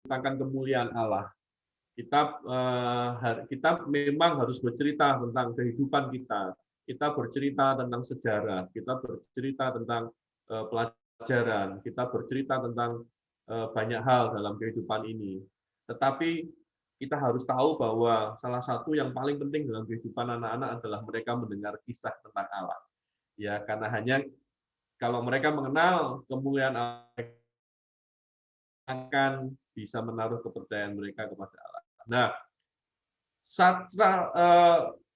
menceritakan kemuliaan Allah. Kita memang harus bercerita tentang kehidupan kita. Kita bercerita tentang sejarah, kita bercerita tentang pelajaran, kita bercerita tentang banyak hal dalam kehidupan ini. Tetapi kita harus tahu bahwa salah satu yang paling penting dalam kehidupan anak-anak adalah mereka mendengar kisah tentang Allah. Ya, karena hanya kalau mereka mengenal kemuliaan Allah, akan bisa menaruh kepercayaan mereka kepada Allah. Nah,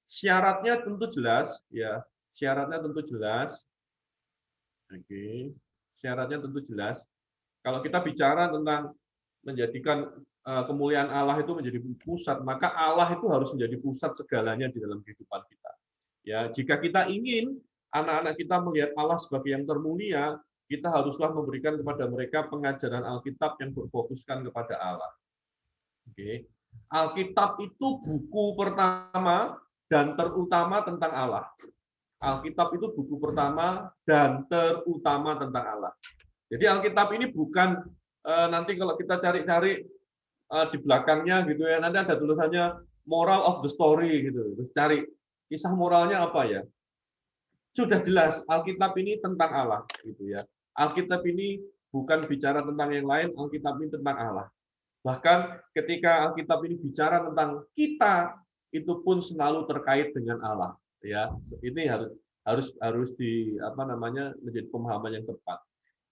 syaratnya tentu jelas, ya. Syaratnya tentu jelas. Oke, syaratnya tentu jelas. Kalau kita bicara tentang menjadikan kemuliaan Allah itu menjadi pusat, maka Allah itu harus menjadi pusat segalanya di dalam kehidupan kita. Ya, jika kita ingin anak-anak kita melihat Allah sebagai yang termulia, kita haruslah memberikan kepada mereka pengajaran Alkitab yang berfokuskan kepada Allah. Oke. Alkitab itu buku pertama dan terutama tentang Allah. Alkitab itu buku pertama dan terutama tentang Allah. Jadi Alkitab ini bukan nanti kalau kita cari-cari di belakangnya gitu ya, nanti ada tulisannya moral of the story gitu. Terus cari kisah moralnya apa ya? Sudah jelas Alkitab ini tentang Allah gitu ya. Alkitab ini bukan bicara tentang yang lain, Alkitab ini tentang Allah. Bahkan ketika Alkitab ini bicara tentang kita, itu pun selalu terkait dengan Allah. Ya, ini harus menjadi pemahaman yang tepat.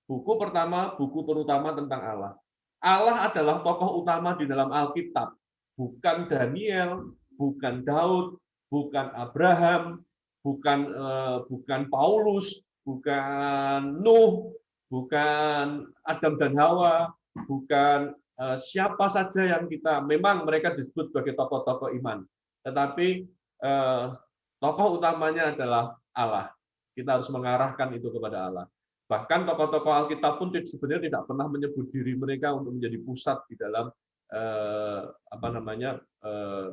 Buku pertama, buku terutama tentang Allah. Allah adalah tokoh utama di dalam Alkitab, bukan Daniel, bukan Daud, bukan Abraham, bukan Paulus, bukan Nuh, bukan Adam dan Hawa, bukan siapa saja yang memang mereka disebut sebagai tokoh-tokoh iman, tetapi tokoh utamanya adalah Allah. Kita harus mengarahkan itu kepada Allah. Bahkan tokoh-tokoh Alkitab pun sebenarnya tidak pernah menyebut diri mereka untuk menjadi pusat di dalam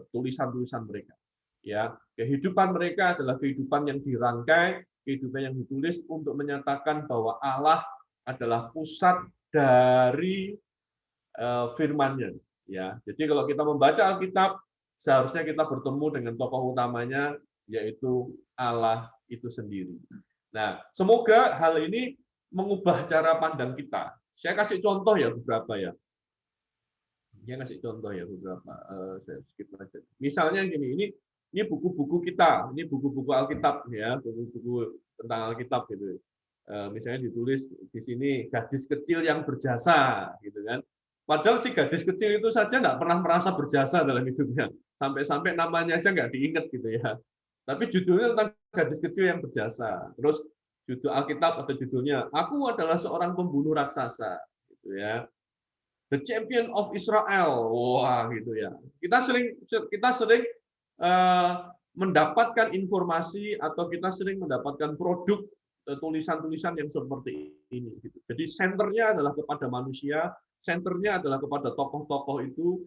tulisan-tulisan mereka. Ya, kehidupan mereka adalah kehidupan yang dirangkai, kehidupan yang ditulis untuk menyatakan bahwa Allah adalah pusat dari firman-Nya. Ya, jadi kalau kita membaca Alkitab, seharusnya kita bertemu dengan tokoh utamanya, yaitu Allah itu sendiri. Nah, semoga hal ini mengubah cara pandang kita. Saya kasih contoh ya beberapa ya. Saya kasih contoh ya beberapa. Saya skip aja. Misalnya gini, ini buku-buku kita, ini buku-buku Alkitab ya, buku-buku tentang Alkitab gitu. Misalnya ditulis di sini gadis kecil yang berjasa gitu kan. Padahal si gadis kecil itu saja nggak pernah merasa berjasa dalam hidupnya. Sampai-sampai namanya aja nggak diingat gitu ya. Tapi judulnya tentang gadis kecil yang berjasa. Terus judul Alkitab atau judulnya Aku adalah seorang pembunuh raksasa gitu ya. The Champion of Israel. Wah gitu ya. Kita sering mendapatkan informasi atau kita sering mendapatkan produk tulisan-tulisan yang seperti ini gitu. Jadi senternya adalah kepada manusia, senternya adalah kepada tokoh-tokoh itu,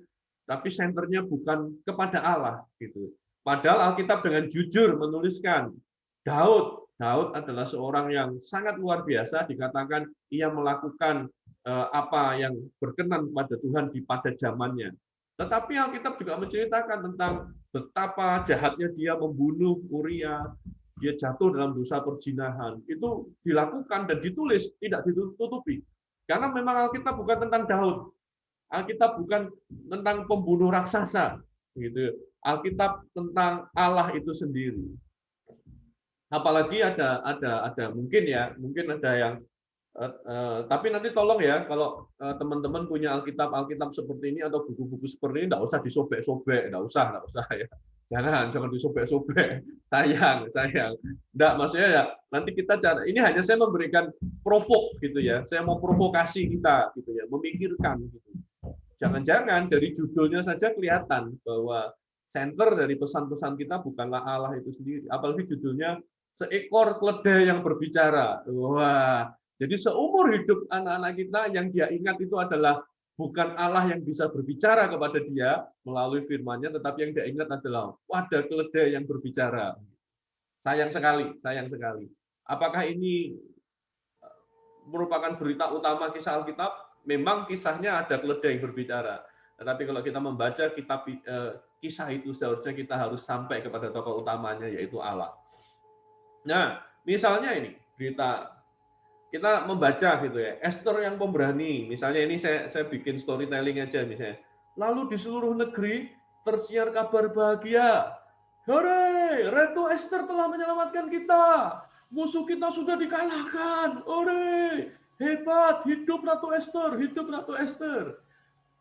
tapi senternya bukan kepada Allah gitu. Padahal Alkitab dengan jujur menuliskan Daud adalah seorang yang sangat luar biasa, dikatakan ia melakukan apa yang berkenan kepada Tuhan pada zamannya. Tetapi Alkitab juga menceritakan tentang betapa jahatnya dia membunuh Uria, dia jatuh dalam dosa perzinahan. Itu dilakukan dan ditulis, tidak ditutupi. Karena memang Alkitab bukan tentang Daud. Alkitab bukan tentang pembunuh raksasa, gitu. Alkitab tentang Allah itu sendiri. Apalagi ada mungkin ada yang tapi nanti tolong ya kalau teman-teman punya Alkitab seperti ini atau buku-buku seperti ini enggak usah disobek-sobek, enggak usah ya. Jangan disobek-sobek. Sayang. Enggak, maksudnya ya nanti kita ini hanya saya memberikan provok gitu ya. Saya mau provokasi kita gitu ya, memikirkan gitu. Jangan-jangan dari judulnya saja kelihatan bahwa center dari pesan-pesan kita bukanlah Allah itu sendiri. Apalagi judulnya seekor keledai yang berbicara. Wah, jadi seumur hidup anak-anak kita yang dia ingat itu adalah bukan Allah yang bisa berbicara kepada dia melalui firman-Nya, tetapi yang dia ingat adalah ada keledai yang berbicara. Sayang sekali. Apakah ini merupakan berita utama kisah Alkitab? memang kisahnya ada keledai yang berbicara. Tetapi kalau kita membaca kitab kisah itu, seharusnya kita harus sampai kepada tokoh utamanya, yaitu Allah. Nah, misalnya ini berita kita membaca gitu ya, Esther yang pemberani. Misalnya ini saya bikin storytelling aja misalnya. Lalu di seluruh negeri tersiar kabar bahagia. Hore, Ratu Esther telah menyelamatkan kita. Musuh kita sudah dikalahkan. Hore, hebat, hidup Ratu Esther, hidup Ratu Esther.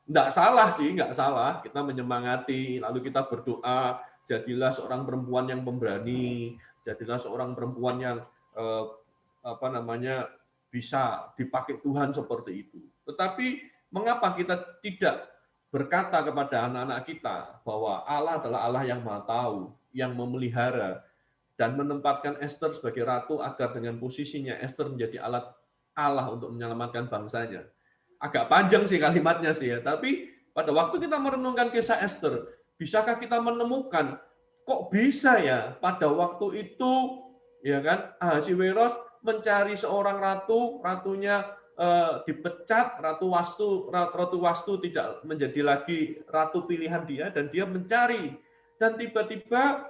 Nggak salah sih, nggak salah. Kita menyemangati, lalu kita berdoa, jadilah seorang perempuan yang pemberani, jadilah seorang perempuan yang bisa dipakai Tuhan seperti itu. Tetapi mengapa kita tidak berkata kepada anak-anak kita bahwa Allah adalah Allah yang Maha Tahu, yang memelihara, dan menempatkan Esther sebagai ratu agar dengan posisinya Esther menjadi alat Allah untuk menyelamatkan bangsanya. Agak panjang sih kalimatnya sih ya, tapi pada waktu kita merenungkan kisah Esther, bisakah kita menemukan kok bisa ya pada waktu itu ya kan Ahasiweros mencari seorang ratu, ratunya dipecat, Ratu Wastu tidak menjadi lagi ratu pilihan dia, dan dia mencari, dan tiba-tiba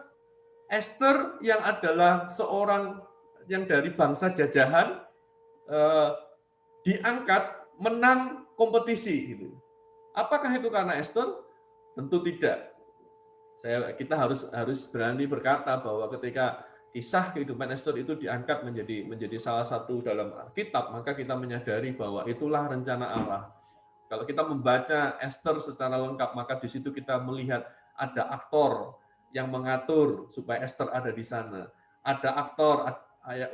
Esther yang adalah seorang yang dari bangsa jajahan diangkat menang kompetisi gitu. Apakah itu karena Esther? Tentu tidak. Kita harus berani berkata bahwa ketika kisah kehidupan Esther itu diangkat menjadi salah satu dalam kitab, maka kita menyadari bahwa itulah rencana Allah. Kalau kita membaca Esther secara lengkap, maka di situ kita melihat ada aktor yang mengatur supaya Esther ada di sana. Ada aktor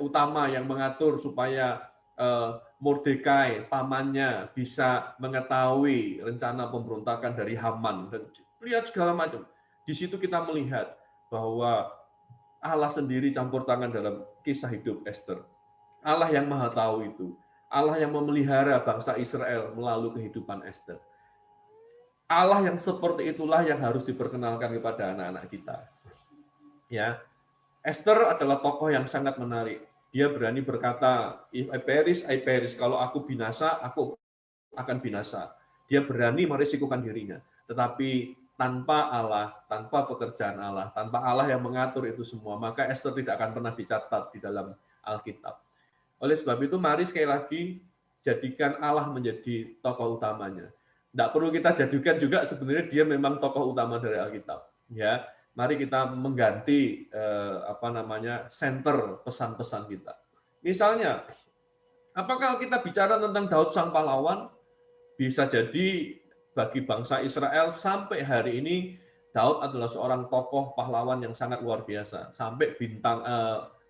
utama yang mengatur supaya Mordekai, pamannya, bisa mengetahui rencana pemberontakan dari Haman, dan lihat segala macam. Di situ kita melihat bahwa Allah sendiri campur tangan dalam kisah hidup Esther. Allah yang Maha Tahu itu. Allah yang memelihara bangsa Israel melalui kehidupan Esther. Allah yang seperti itulah yang harus diperkenalkan kepada anak-anak kita. Ya, Esther adalah tokoh yang sangat menarik. Dia berani berkata, if I perish, kalau aku binasa, aku akan binasa. Dia berani merisikokan dirinya. Tetapi tanpa Allah, tanpa pekerjaan Allah, tanpa Allah yang mengatur itu semua, maka Esther tidak akan pernah dicatat di dalam Alkitab. Oleh sebab itu, mari sekali lagi jadikan Allah menjadi tokoh utamanya. Tidak perlu kita jadikan juga sebenarnya dia memang tokoh utama dari Alkitab. Ya, mari kita mengganti center pesan-pesan kita. Misalnya, apakah kita bicara tentang Daud sang pahlawan? Bisa jadi bagi bangsa Israel sampai hari ini Daud adalah seorang tokoh pahlawan yang sangat luar biasa. Sampai bintang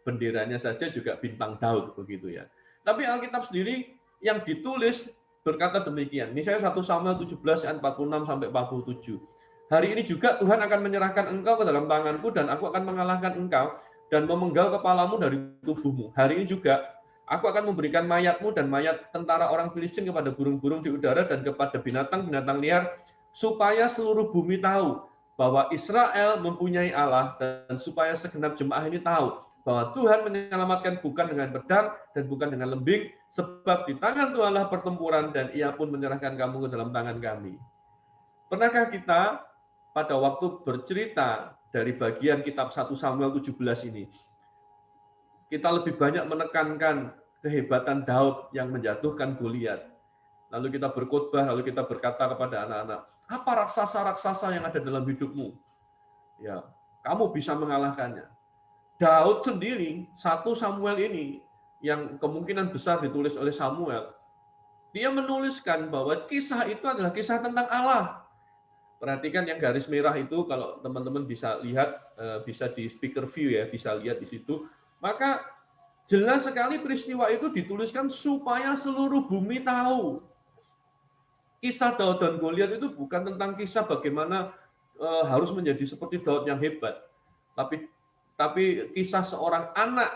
benderanya saja juga bintang Daud begitu ya. Tapi Alkitab sendiri yang ditulis berkata demikian. Misalnya 1 Samuel 17 ayat 46 sampai 47. Hari ini juga Tuhan akan menyerahkan engkau ke dalam tanganku, dan aku akan mengalahkan engkau dan memenggal kepalamu dari tubuhmu. Hari ini juga aku akan memberikan mayatmu dan mayat tentara orang Filistin kepada burung-burung di udara dan kepada binatang-binatang liar, supaya seluruh bumi tahu bahwa Israel mempunyai Allah, dan supaya segenap jemaah ini tahu bahwa Tuhan menyelamatkan bukan dengan pedang dan bukan dengan lembing, sebab di tangan Tuhanlah pertempuran, dan Ia pun menyerahkan kamu ke dalam tangan kami. Pernahkah kita pada waktu bercerita dari bagian kitab 1 Samuel 17 ini, kita lebih banyak menekankan kehebatan Daud yang menjatuhkan Goliat. Lalu kita berkhotbah, lalu kita berkata kepada anak-anak, apa raksasa-raksasa yang ada dalam hidupmu? Ya, kamu bisa mengalahkannya. Daud sendiri, 1 Samuel ini, yang kemungkinan besar ditulis oleh Samuel, dia menuliskan bahwa kisah itu adalah kisah tentang Allah. Perhatikan yang garis merah itu, kalau teman-teman bisa lihat, bisa di speaker view ya, bisa lihat di situ. Maka jelas sekali peristiwa itu dituliskan supaya seluruh bumi tahu. Kisah Daud dan Goliat itu bukan tentang kisah bagaimana harus menjadi seperti Daud yang hebat, tapi kisah seorang anak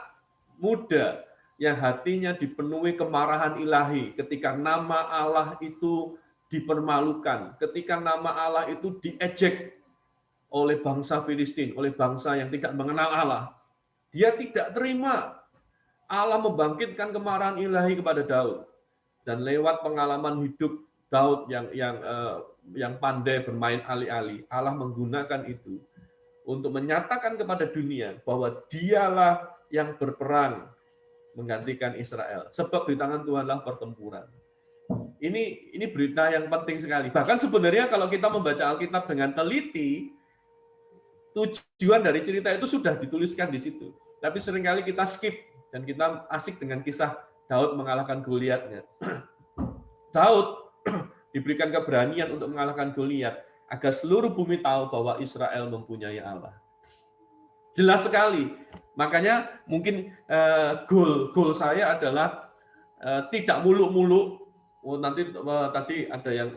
muda yang hatinya dipenuhi kemarahan ilahi ketika nama Allah itu dipermalukan, ketika nama Allah itu diejek oleh bangsa Filistin, oleh bangsa yang tidak mengenal Allah. Dia tidak terima. Allah membangkitkan kemarahan ilahi kepada Daud. dan lewat pengalaman hidup Daud yang pandai bermain alih-alih, Allah menggunakan itu untuk menyatakan kepada dunia bahwa dialah yang berperang menggantikan Israel. Sebab di tangan Tuhanlah pertempuran. Ini berita yang penting sekali. Bahkan sebenarnya kalau kita membaca Alkitab dengan teliti, tujuan dari cerita itu sudah dituliskan di situ. Tapi seringkali kita skip dan kita asik dengan kisah Daud mengalahkan Goliatnya. Daud diberikan keberanian untuk mengalahkan Goliat agar seluruh bumi tahu bahwa Israel mempunyai Allah. Jelas sekali. Makanya mungkin goal saya adalah tidak muluk-muluk. Nanti tadi ada yang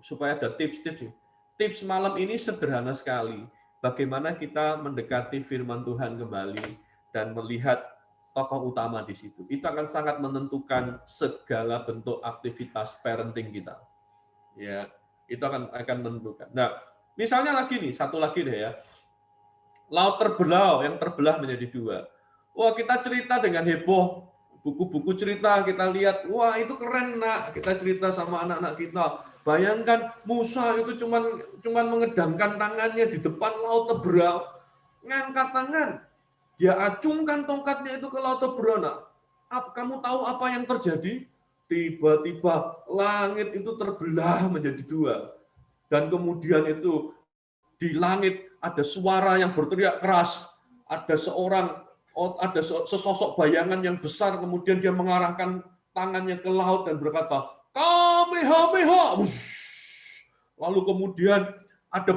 supaya ada tips-tips. Tips malam ini sederhana sekali. Bagaimana kita mendekati firman Tuhan kembali dan melihat tokoh utama di situ. Itu akan sangat menentukan segala bentuk aktivitas parenting kita. Ya, itu akan menentukan. Nah, misalnya lagi nih, satu lagi deh ya. Laut terbelah, yang terbelah menjadi dua. Wah, kita cerita dengan heboh. Buku-buku cerita kita lihat, wah itu keren nak. Kita cerita sama anak-anak kita. Bayangkan Musa itu cuman mengedangkan tangannya di depan laut terbelah. Ngangkat tangan. Dia acungkan tongkatnya itu ke laut terbelah. Nak. Kamu tahu apa yang terjadi? Tiba-tiba langit itu terbelah menjadi dua. Dan kemudian itu di langit ada suara yang berteriak keras, ada sesosok bayangan yang besar, kemudian dia mengarahkan tangannya ke laut dan berkata, Kamehameha. Lalu kemudian ada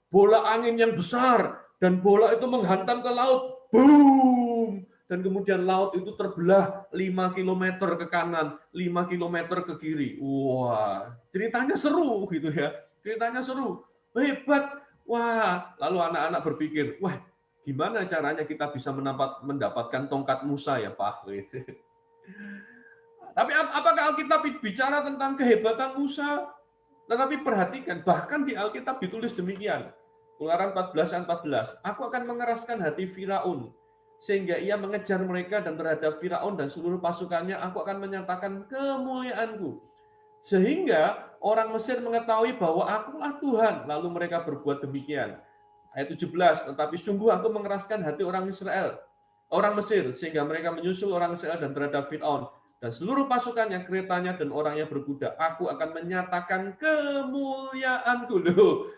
bola angin yang besar, dan bola itu menghantam ke laut. Boom! Dan kemudian laut itu terbelah 5 km ke kanan, 5 km ke kiri. Wah, ceritanya seru gitu ya. Ceritanya seru. Hebat. Wah, lalu anak-anak berpikir, wah, gimana caranya kita bisa mendapatkan tongkat Musa ya, Pak? Tapi apakah Alkitab bicara tentang kehebatan Musa? Tetapi perhatikan, bahkan di Alkitab ditulis demikian. Keluaran 14:14. Aku akan mengeraskan hati Firaun, sehingga ia mengejar mereka, dan terhadap Firaun dan seluruh pasukannya aku akan menyatakan kemuliaanku. Sehingga orang Mesir mengetahui bahwa akulah Tuhan, lalu mereka berbuat demikian. Ayat 17, tetapi sungguh aku mengeraskan hati orang Mesir, sehingga mereka menyusul orang Israel dan terhadap Firaun dan seluruh pasukannya, keretanya dan orangnya berkuda. Aku akan menyatakan kemuliaanku. Loh.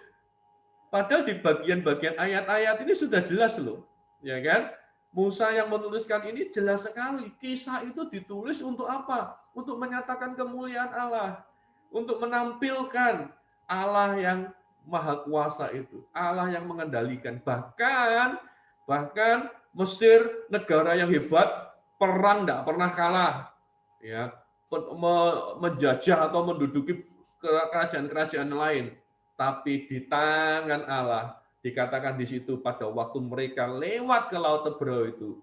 Padahal di bagian-bagian ayat-ayat ini sudah jelas loh, ya kan? Musa yang menuliskan ini jelas sekali. Kisah itu ditulis untuk apa? Untuk menyatakan kemuliaan Allah, untuk menampilkan Allah yang maha kuasa itu, Allah yang mengendalikan. Bahkan Mesir, negara yang hebat, perang tidak pernah kalah, ya, menjajah atau menduduki kerajaan-kerajaan lain, tapi di tangan Allah. Dikatakan di situ pada waktu mereka lewat ke laut terbelah itu,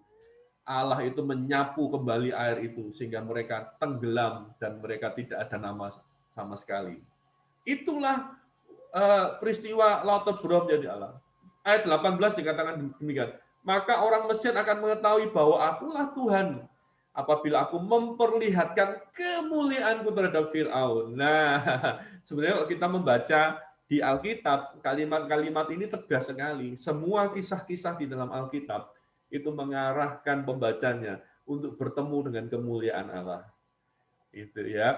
Allah itu menyapu kembali air itu sehingga mereka tenggelam dan mereka tidak ada nama sama sekali. Itulah peristiwa laut terbelah menjadi Allah. Ayat 18 dikatakan demikian. Maka orang Mesir akan mengetahui bahwa akulah Tuhan apabila aku memperlihatkan kemuliaanku terhadap Firaun. Nah, sebenarnya kalau kita membaca di Alkitab, kalimat-kalimat ini tegas sekali. Semua kisah-kisah di dalam Alkitab itu mengarahkan pembacanya untuk bertemu dengan kemuliaan Allah. Itu ya.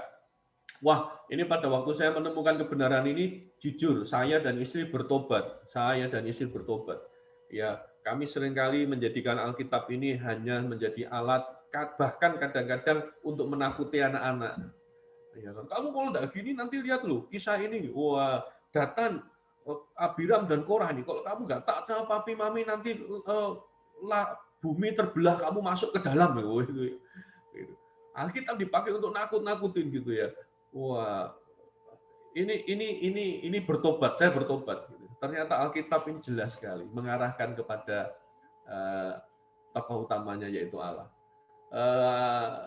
Wah, ini pada waktu saya menemukan kebenaran ini, jujur, saya dan istri bertobat. Ya, kami seringkali menjadikan Alkitab ini hanya menjadi alat, bahkan kadang-kadang untuk menakuti anak-anak. Ya, kamu kalau enggak gini nanti lihat loh, kisah ini. Wah, Datan, Abiram dan Korah nih, kalau kamu nggak taat sama papi mami nanti bumi terbelah, kamu masuk ke dalam loh. Alkitab dipakai untuk nakut-nakutin gitu ya. Wah, ini bertobat, saya bertobat. Ternyata Alkitab ini jelas sekali mengarahkan kepada tokoh utamanya yaitu Allah.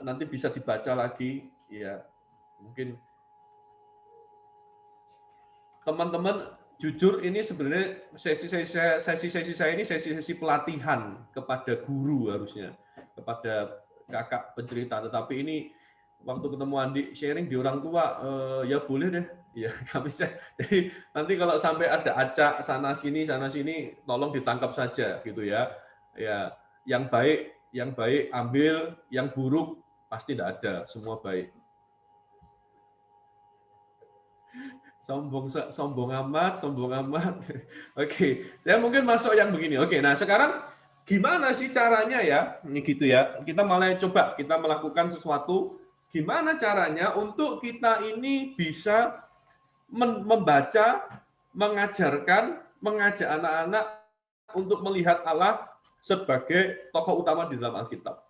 Nanti bisa dibaca lagi, ya mungkin teman-teman jujur ini sebenarnya sesi saya ini sesi pelatihan kepada guru harusnya, kepada kakak pencerita, tetapi ini waktu ketemu Andi sharing di orang tua, ya boleh deh. Ya, kami jadi nanti kalau sampai ada acak sana sini, tolong ditangkap saja gitu ya. Ya, yang baik ambil, yang buruk pasti tidak ada, semua baik. Sombong amat. Oke, saya mungkin masuk yang begini. Oke, nah sekarang gimana sih caranya ya? Ini gitu ya. Kita mulai coba kita melakukan sesuatu. Gimana caranya untuk kita ini bisa membaca, mengajarkan, mengajak anak-anak untuk melihat Allah sebagai tokoh utama di dalam Alkitab.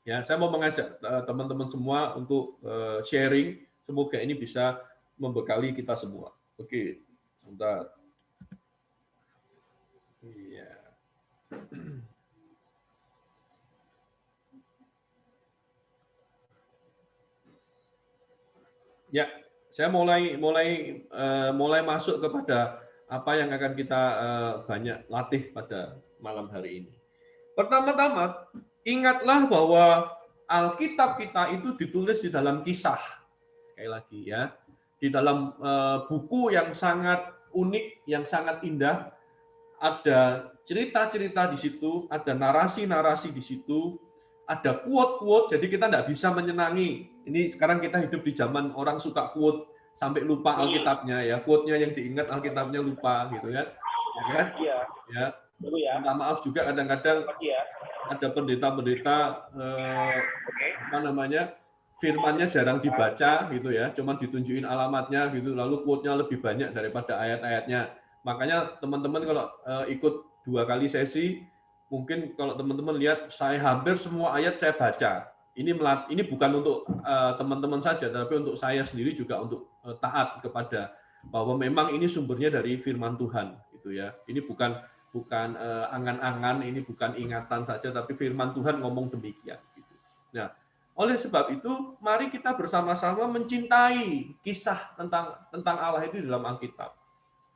Ya, saya mau mengajak teman-teman semua untuk sharing. Semoga ini bisa membekali kita semua. Oke, sebentar. Iya. Ya, saya mulai masuk kepada apa yang akan kita banyak latih pada malam hari ini. Pertama-tama, ingatlah bahwa Alkitab kita itu ditulis di dalam kisah. Sekali lagi ya, di dalam buku yang sangat unik, yang sangat indah, ada cerita-cerita di situ, ada narasi-narasi di situ, ada quote-quote, jadi kita tidak bisa menyenangi. Ini sekarang kita hidup di zaman orang suka quote, sampai lupa Alkitabnya ya, quote-nya yang diingat, Alkitabnya lupa gitu kan. Ya kan? Ya. Minta maaf juga kadang-kadang ada pendeta-pendeta apa namanya, firmannya jarang dibaca gitu ya, cuma ditunjukin alamatnya gitu, lalu quote-nya lebih banyak daripada ayat-ayatnya. Makanya teman-teman kalau ikut 2 kali sesi, mungkin kalau teman-teman lihat saya hampir semua ayat saya baca. Ini bukan untuk teman-teman saja, tapi untuk saya sendiri juga untuk taat kepada bahwa memang ini sumbernya dari firman Tuhan gitu ya. Ini bukan angan-angan, ini bukan ingatan saja, tapi firman Tuhan ngomong demikian. Gitu. Nah, oleh sebab itu, mari kita bersama-sama mencintai kisah tentang Allah itu dalam Alkitab.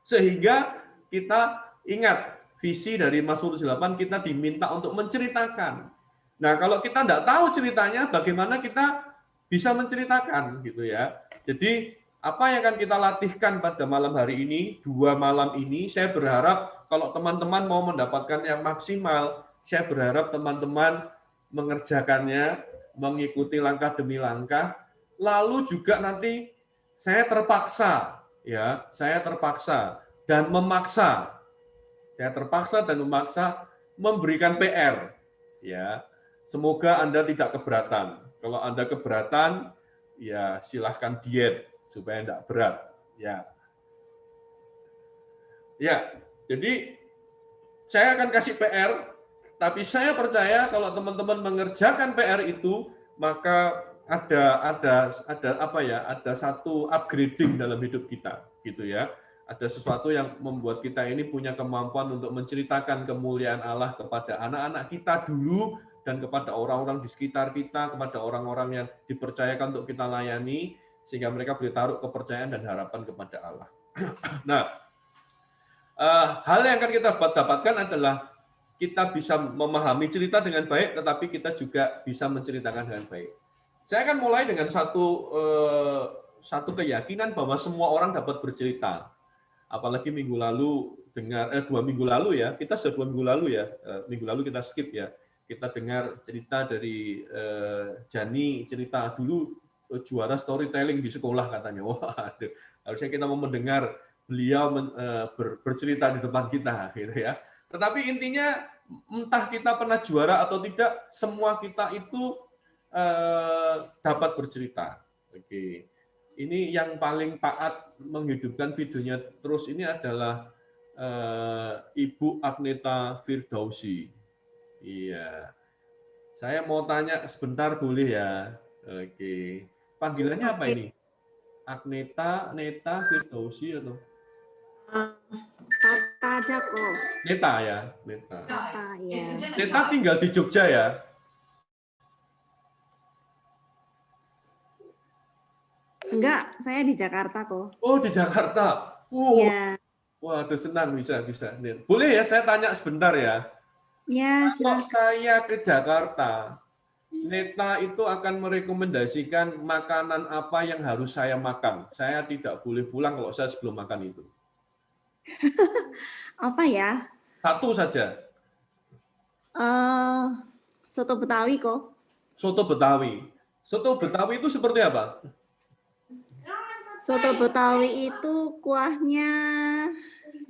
Sehingga kita ingat visi dari Mazmur 8, kita diminta untuk menceritakan. Nah, kalau kita tidak tahu ceritanya, bagaimana kita bisa menceritakan gitu ya. Jadi apa yang akan kita latihkan pada malam hari ini, 2 malam ini, saya berharap kalau teman-teman mau mendapatkan yang maksimal, saya berharap teman-teman mengerjakannya, mengikuti langkah demi langkah, lalu juga nanti saya terpaksa dan memaksa, memberikan PR, ya. Semoga Anda tidak keberatan. Kalau Anda keberatan, ya silahkan diet supaya tidak berat. Ya, jadi saya akan kasih PR, tapi saya percaya kalau teman-teman mengerjakan PR itu, maka ada satu upgrading dalam hidup kita, gitu ya. Ada sesuatu yang membuat kita ini punya kemampuan untuk menceritakan kemuliaan Allah kepada anak-anak kita dulu, dan kepada orang-orang di sekitar kita, kepada orang-orang yang dipercayakan untuk kita layani, sehingga mereka boleh taruh kepercayaan dan harapan kepada Allah. Nah, hal yang akan kita dapatkan adalah kita bisa memahami cerita dengan baik, tetapi kita juga bisa menceritakan dengan baik. Saya akan mulai dengan satu keyakinan bahwa semua orang dapat bercerita. Apalagi minggu lalu dengar 2 minggu lalu ya, kita sudah 2 minggu lalu ya, minggu lalu kita skip ya. Kita dengar cerita dari Jani, cerita dulu juara storytelling di sekolah katanya. Wah, harusnya kita mau mendengar beliau bercerita di depan kita gitu ya. Tetapi intinya entah kita pernah juara atau tidak, semua kita itu dapat bercerita. Oke. Ini yang paling taat menghidupkan videonya terus ini adalah Ibu Agneta Firdausi. Iya. Saya mau tanya sebentar boleh ya? Oke. Panggilannya apa ini? Agneta, Neta, Firdausi atau? Tata aja kok. Neta ya, Neta. Tata ya. Neta tinggal di Jogja ya? Enggak, saya di Jakarta kok. Oh, di Jakarta. Iya. Waduh, senang bisa. Boleh ya saya tanya sebentar ya? Ya, Kalau silakan. saya ke Jakarta, Neta itu akan merekomendasikan makanan apa yang harus saya makan. Saya tidak boleh pulang kalau saya sebelum makan itu. Apa ya? Satu saja, Eh, soto Betawi kok. soto Betawi. Soto Betawi itu seperti apa? Soto Betawi itu kuahnya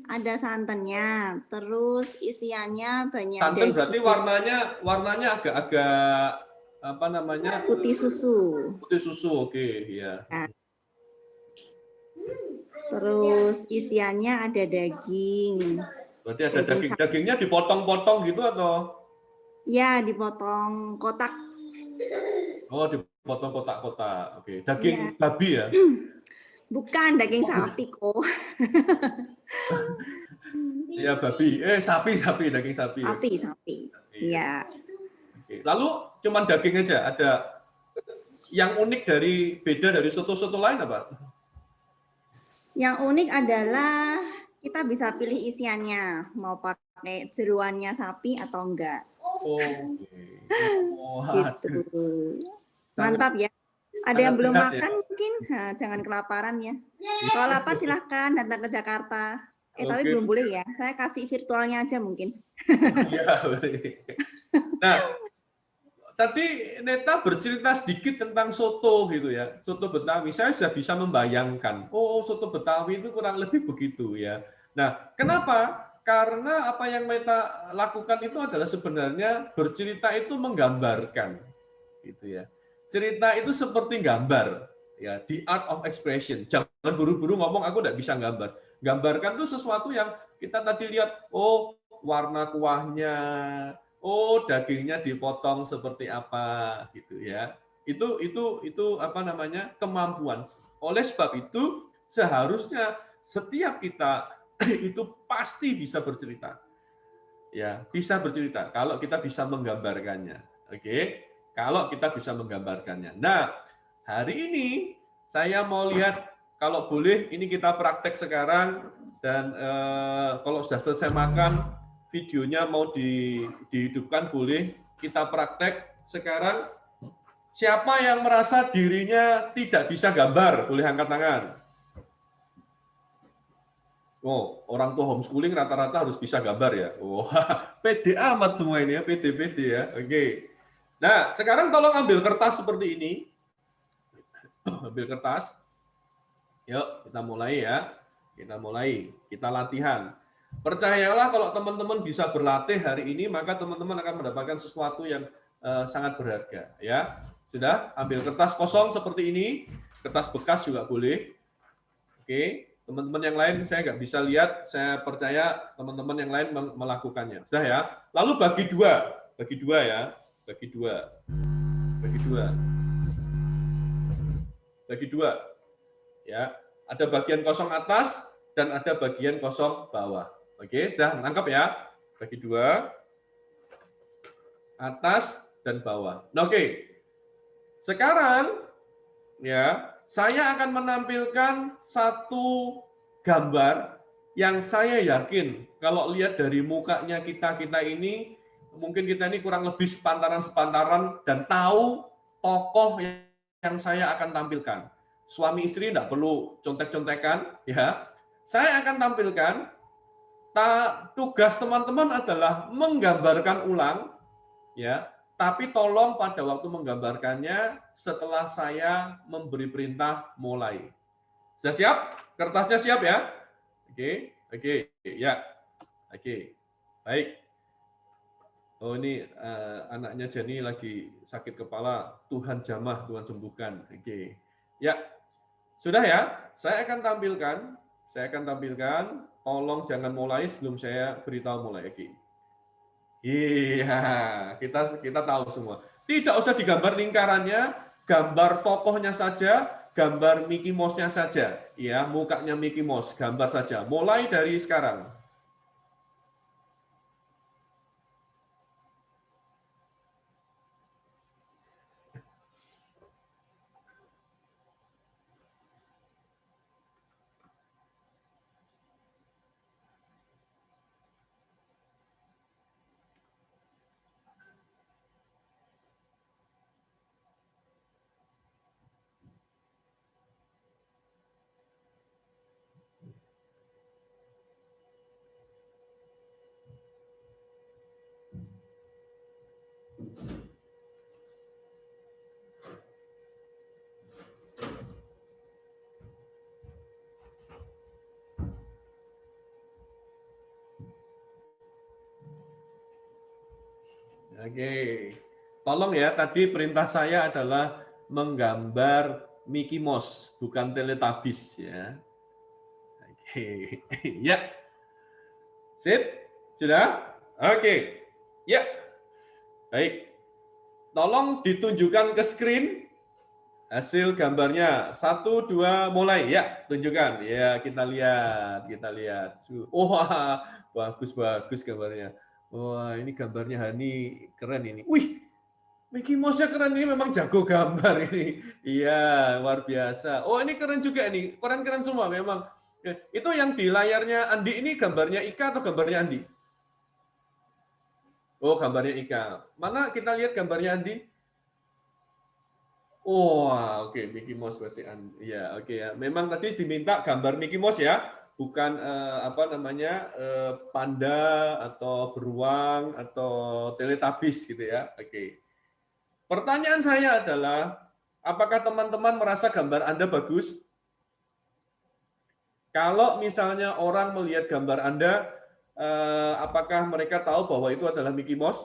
ada santannya, terus isiannya banyak Santan berarti daging, warnanya agak-agak apa namanya? putih susu. Putih susu, oke, ya. Nah, terus isiannya ada daging, Berarti ada daging daging. sapi. Dagingnya dipotong-potong gitu atau? Ya, dipotong kotak. Oh, dipotong kotak-kotak. Oke, daging Ya, babi ya? bukan daging sapi kok. Iya babi. Sapi, daging sapi. Sapi, sapi. Iya. Ya. Oke. Lalu cuman daging aja. Ada yang unik beda dari soto-soto lain apa? Yang unik adalah kita bisa pilih isiannya, mau pakai jeruannya sapi atau enggak. Oke. Oh, aduh. Gitu. Sangat Mantap ya. Ada sangat yang belum sehat ya. makan mungkin, nah, jangan kelaparan ya. Kalau lapar silahkan datang ke Jakarta. Tapi Oke. belum boleh ya. Saya kasih virtualnya aja mungkin. Iya, boleh. Nah, tadi Neta bercerita sedikit tentang soto gitu ya, soto Betawi. Saya sudah bisa membayangkan, oh soto Betawi itu kurang lebih begitu ya. Nah, kenapa? Karena apa yang Neta lakukan itu adalah sebenarnya bercerita itu menggambarkan, gitu ya. Cerita itu seperti gambar, ya, the art of expression. Jangan buru-buru ngomong, aku tidak bisa gambar. Gambarkan itu sesuatu yang kita tadi lihat, oh warna kuahnya, oh dagingnya dipotong seperti apa gitu ya. Itu apa namanya? Kemampuan. Oleh sebab itu seharusnya setiap kita itu pasti bisa bercerita. Ya, bisa bercerita kalau kita bisa menggambarkannya. Oke. Kalau kita bisa menggambarkannya. Nah, hari ini saya mau lihat kalau boleh ini kita praktek sekarang dan kalau sudah selesai makan videonya mau dihidupkan boleh kita praktek sekarang. Siapa yang merasa dirinya tidak bisa gambar boleh angkat tangan. Oh, orang tua homeschooling rata-rata harus bisa gambar ya. Wah, pede amat semua ini ya, pede-pede ya. Oke. Nah, sekarang tolong ambil kertas seperti ini. Ambil kertas. Yuk, kita mulai ya. Kita mulai, kita latihan. Percayalah kalau teman-teman bisa berlatih hari ini, maka teman-teman akan mendapatkan sesuatu yang sangat berharga. Ya, sudah ambil kertas kosong seperti ini, kertas bekas juga boleh. Oke, teman-teman yang lain saya nggak bisa lihat, saya percaya teman-teman yang lain melakukannya. Sudah ya. Lalu bagi dua ya, bagi dua, bagi dua, bagi dua. Ya, ada bagian kosong atas dan ada bagian kosong bawah. Oke, sudah nangkap ya? Bagi dua, atas dan bawah. Nah, oke. Sekarang ya, saya akan menampilkan satu gambar yang saya yakin kalau lihat dari mukanya kita-kita ini, mungkin kita ini kurang lebih sepantaran-sepantaran dan tahu tokoh yang saya akan tampilkan. Suami istri tidak perlu contek-contekan, ya. Saya akan tampilkan, tugas teman-teman adalah menggambarkan ulang, ya. Tapi tolong pada waktu menggambarkannya setelah saya memberi perintah mulai. Sudah siap? Kertasnya siap ya? Oke, oke, ya, oke, baik. Oh ini anaknya Jenny lagi sakit kepala. Tuhan jamah, Tuhan sembuhkan. Oke, ya, sudah ya. Saya akan tampilkan. Tolong jangan mulai sebelum saya beritahu mulai. Oke. Iya, kita tahu semua. Tidak usah digambar lingkarannya, gambar tokohnya saja, gambar Mickey Mouse-nya saja. Ya, mukanya Mickey Mouse, gambar saja. Mulai dari sekarang. Oke. Tolong ya, tadi perintah saya adalah menggambar Mickey Mouse, bukan Teletubbies ya. Oke. Ya. Sip? Sudah? Oke. Ya. Baik. Tolong ditunjukkan ke screen hasil gambarnya. 1, 2, mulai. Ya, tunjukkan. Ya, kita lihat. Kita lihat. Wah, bagus-bagus gambarnya. Wah, ini gambarnya Hani. Keren ini. Wih, Mickey Mouse-nya keren. Ini memang jago gambar ini. Iya, luar biasa. Oh, ini keren juga ini. Keren-keren semua memang. Itu yang di layarnya Andi ini gambarnya Ika atau gambarnya Andi? Oh, gambarnya Ika. Mana kita lihat gambarnya Andi? Oh, oke, Mickey Mouse masih ya, oke ya. Memang tadi diminta gambar Mickey Mouse ya, bukan apa namanya panda atau beruang atau Teletubbies gitu ya. Oke. Pertanyaan saya adalah, apakah teman-teman merasa gambar Anda bagus? Kalau misalnya orang melihat gambar Anda, apakah mereka tahu bahwa itu adalah Mickey Mouse?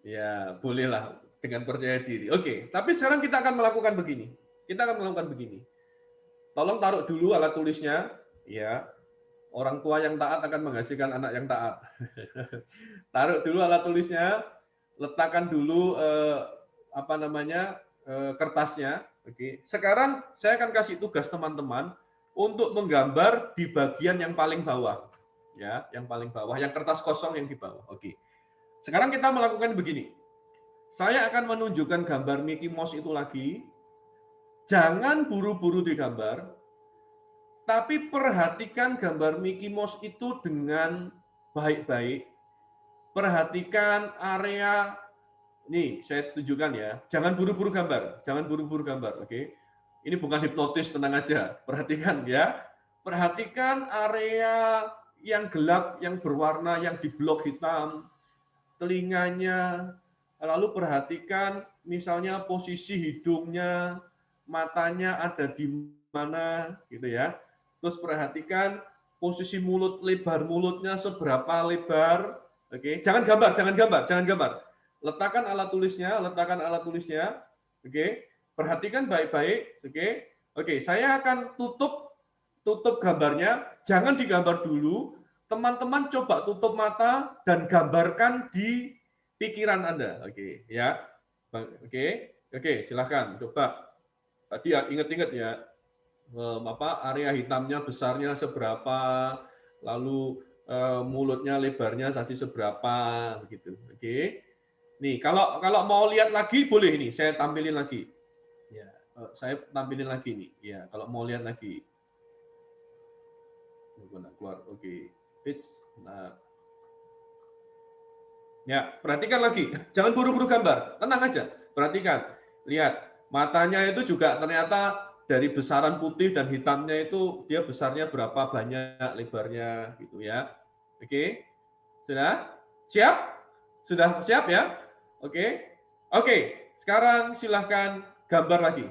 Ya, bolehlah dengan percaya diri. Oke, tapi sekarang kita akan melakukan begini. Kita akan melakukan begini. Tolong taruh dulu alat tulisnya, ya. Orang tua yang taat akan menghasilkan anak yang taat. Taruh dulu alat tulisnya, letakkan dulu apa namanya kertasnya. Oke. Sekarang saya akan kasih tugas teman-teman untuk menggambar di bagian yang paling bawah, ya, yang paling bawah, yang kertas kosong yang di bawah. Oke. Sekarang kita melakukan begini. Saya akan menunjukkan gambar Mickey Mouse itu lagi. Jangan buru-buru digambar, tapi perhatikan gambar Mickey Mouse itu dengan baik-baik. Perhatikan area, nih saya tunjukkan ya. Jangan buru-buru gambar, jangan buru-buru gambar, oke? Ini bukan hipnotis, tenang aja. Perhatikan ya. Perhatikan area yang gelap, yang berwarna, yang diblok hitam, telinganya, lalu perhatikan misalnya posisi hidungnya, matanya ada di mana, gitu ya. Terus perhatikan posisi mulut, lebar mulutnya seberapa lebar. Oke, jangan gambar, jangan gambar, jangan gambar. Letakkan alat tulisnya, letakkan alat tulisnya. Oke, perhatikan baik-baik. Oke, saya akan tutup gambarnya. Jangan digambar dulu. Teman-teman coba tutup mata dan gambarkan di pikiran Anda. Oke, ya. Oke, silakan coba. Tadi ingat-ingat ya, apa area hitamnya besarnya seberapa, lalu mulutnya lebarnya tadi seberapa, begitu. Oke. Nih, kalau mau lihat lagi boleh ini, saya tampilin lagi. Ya, saya tampilin lagi nih. Ya, kalau mau lihat lagi. Keluar. Oke. Nah. Ya, perhatikan lagi. Jangan buru-buru gambar. Tenang aja. Perhatikan. Lihat, matanya itu juga ternyata dari besaran putih dan hitamnya itu dia besarnya berapa banyak lebarnya gitu ya. Oke. Sudah? Siap? Sudah siap ya? Oke. Oke, sekarang silahkan gambar lagi.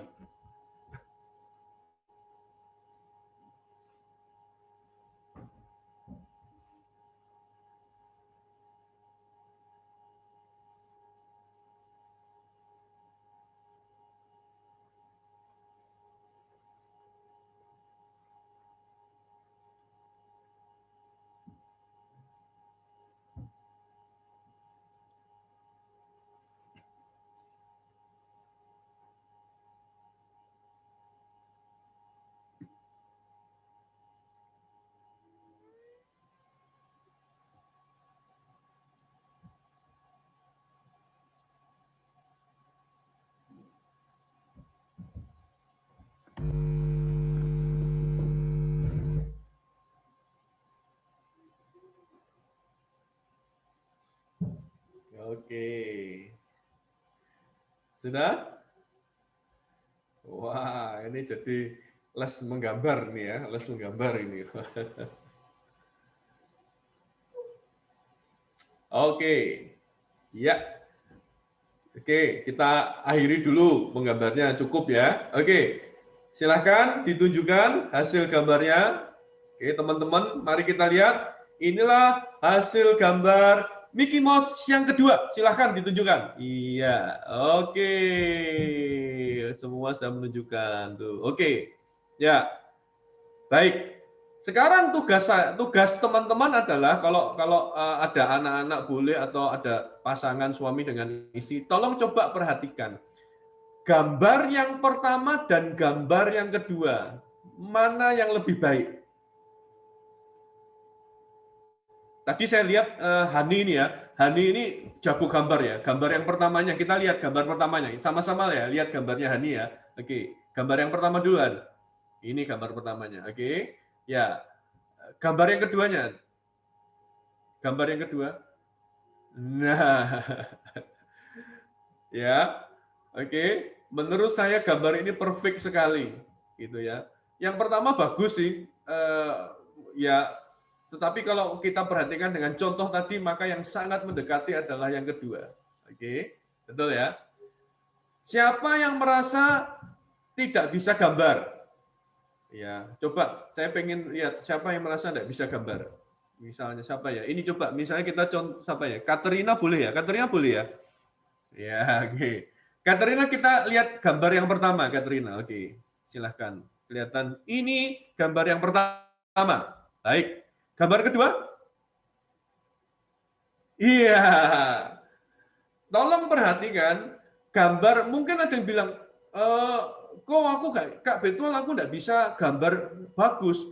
Oke. Sudah? Wah, ini jadi les menggambar nih ya, les menggambar ini. Oke. Ya. Oke, kita akhiri dulu menggambarnya, cukup ya. Oke. Silahkan ditunjukkan hasil gambarnya. Oke, teman-teman, mari kita lihat. Inilah hasil gambar Mickey Mouse yang kedua, silahkan ditunjukkan. Iya, oke. Semua sudah menunjukkan tuh. Oke, ya, baik. Sekarang tugas teman-teman adalah kalau ada anak-anak boleh atau ada pasangan suami dengan istri, tolong coba perhatikan gambar yang pertama dan gambar yang kedua, mana yang lebih baik? Tadi saya lihat Hani ini ya, Hani ini jago gambar ya. Gambar yang pertamanya, kita lihat gambar pertamanya. Sama-sama ya, lihat gambarnya Hani ya. Oke, gambar yang pertama duluan. Ini gambar pertamanya, oke. Ya, gambar yang keduanya. Gambar yang kedua. Nah, ya, oke. Menurut saya gambar ini perfect sekali, gitu ya. Yang pertama bagus sih, ya. Tetapi kalau kita perhatikan dengan contoh tadi, maka yang sangat mendekati adalah yang kedua. Oke, betul ya. Siapa yang merasa tidak bisa gambar? Ya, coba saya pengen lihat siapa yang merasa tidak bisa gambar. Misalnya siapa ya? Ini coba, misalnya kita contoh siapa ya? Katerina boleh ya? Katerina boleh ya? Ya, oke. Katerina kita lihat gambar yang pertama, Katerina. Oke, silahkan. Kelihatan ini gambar yang pertama. Baik. Gambar kedua? Iya. Tolong perhatikan gambar, mungkin ada yang bilang, kok aku Kak Betul aku nggak bisa gambar bagus.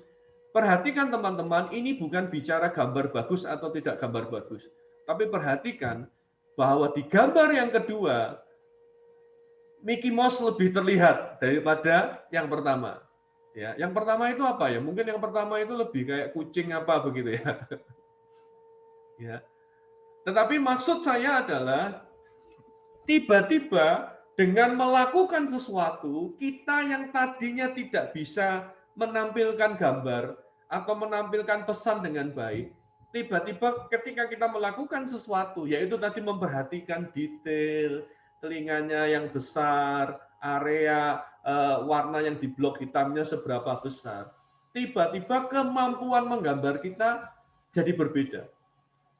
Perhatikan teman-teman, ini bukan bicara gambar bagus atau tidak gambar bagus. Tapi perhatikan bahwa di gambar yang kedua, Mickey Mouse lebih terlihat daripada yang pertama. Ya, yang pertama itu apa ya? Mungkin yang pertama itu lebih kayak kucing apa begitu ya. Ya. Tetapi maksud saya adalah tiba-tiba dengan melakukan sesuatu, kita yang tadinya tidak bisa menampilkan gambar atau menampilkan pesan dengan baik, tiba-tiba ketika kita melakukan sesuatu, yaitu tadi memperhatikan detail, telinganya yang besar, area warna yang di blok hitamnya seberapa besar, tiba-tiba kemampuan menggambar kita jadi berbeda.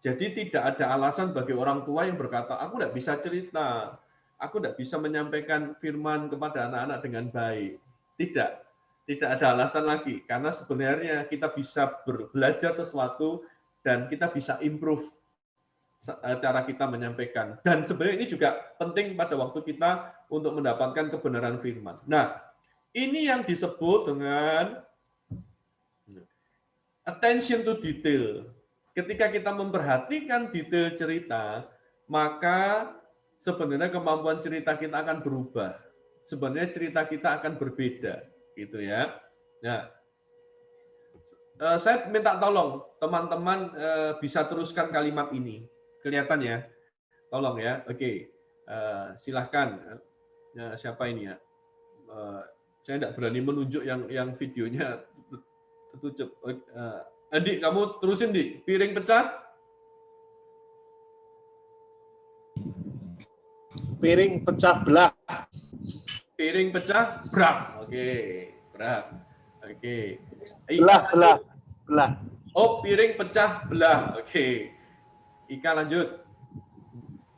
Jadi tidak ada alasan bagi orang tua yang berkata, aku tidak bisa cerita, aku tidak bisa menyampaikan firman kepada anak-anak dengan baik. Tidak, tidak ada alasan lagi. Karena sebenarnya kita bisa belajar sesuatu dan kita bisa improve cara kita menyampaikan. Dan sebenarnya ini juga penting pada waktu kita untuk mendapatkan kebenaran firman. Nah, ini yang disebut dengan attention to detail. Ketika kita memperhatikan detail cerita, maka sebenarnya kemampuan cerita kita akan berubah. Sebenarnya cerita kita akan berbeda, gitu ya. Nah, saya minta tolong teman-teman bisa teruskan kalimat ini. Kelihatan ya? Tolong ya. Oke. Silahkan. Siapa ini ya? Saya tidak berani menunjuk yang videonya tertutup. Andi, kamu terusin, Di. Piring pecah? Piring pecah belah. Piring pecah, brak. Oke, brak. Oke. Belah. Oh, piring pecah, belah. Oke. Ika lanjut.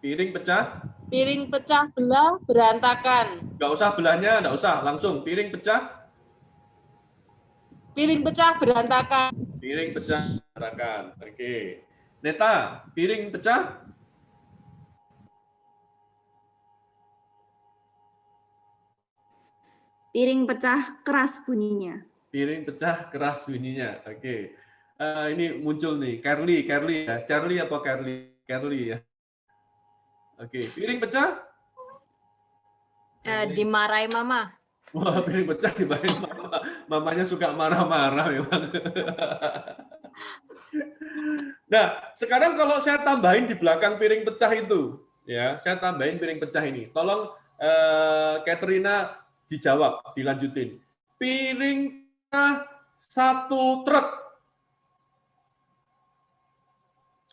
Piring pecah? Piring pecah belah berantakan. Nggak usah belahnya, nggak usah. Langsung, piring pecah? Piring pecah berantakan. Piring pecah, berantakan. Oke. Neta, piring pecah? Piring pecah keras bunyinya. Piring pecah, keras bunyinya. Oke. Ini muncul nih, Carly ya. Charlie apa Carly? Carly ya. Oke, piring pecah? Dimarahi mama. Wah, piring pecah dimarahin mama. Mamanya suka marah-marah memang. Nah, sekarang kalau saya tambahin di belakang piring pecah itu, ya, saya tambahin piring pecah ini. Tolong Katrina dijawab, dilanjutin. Piring pecah satu truk.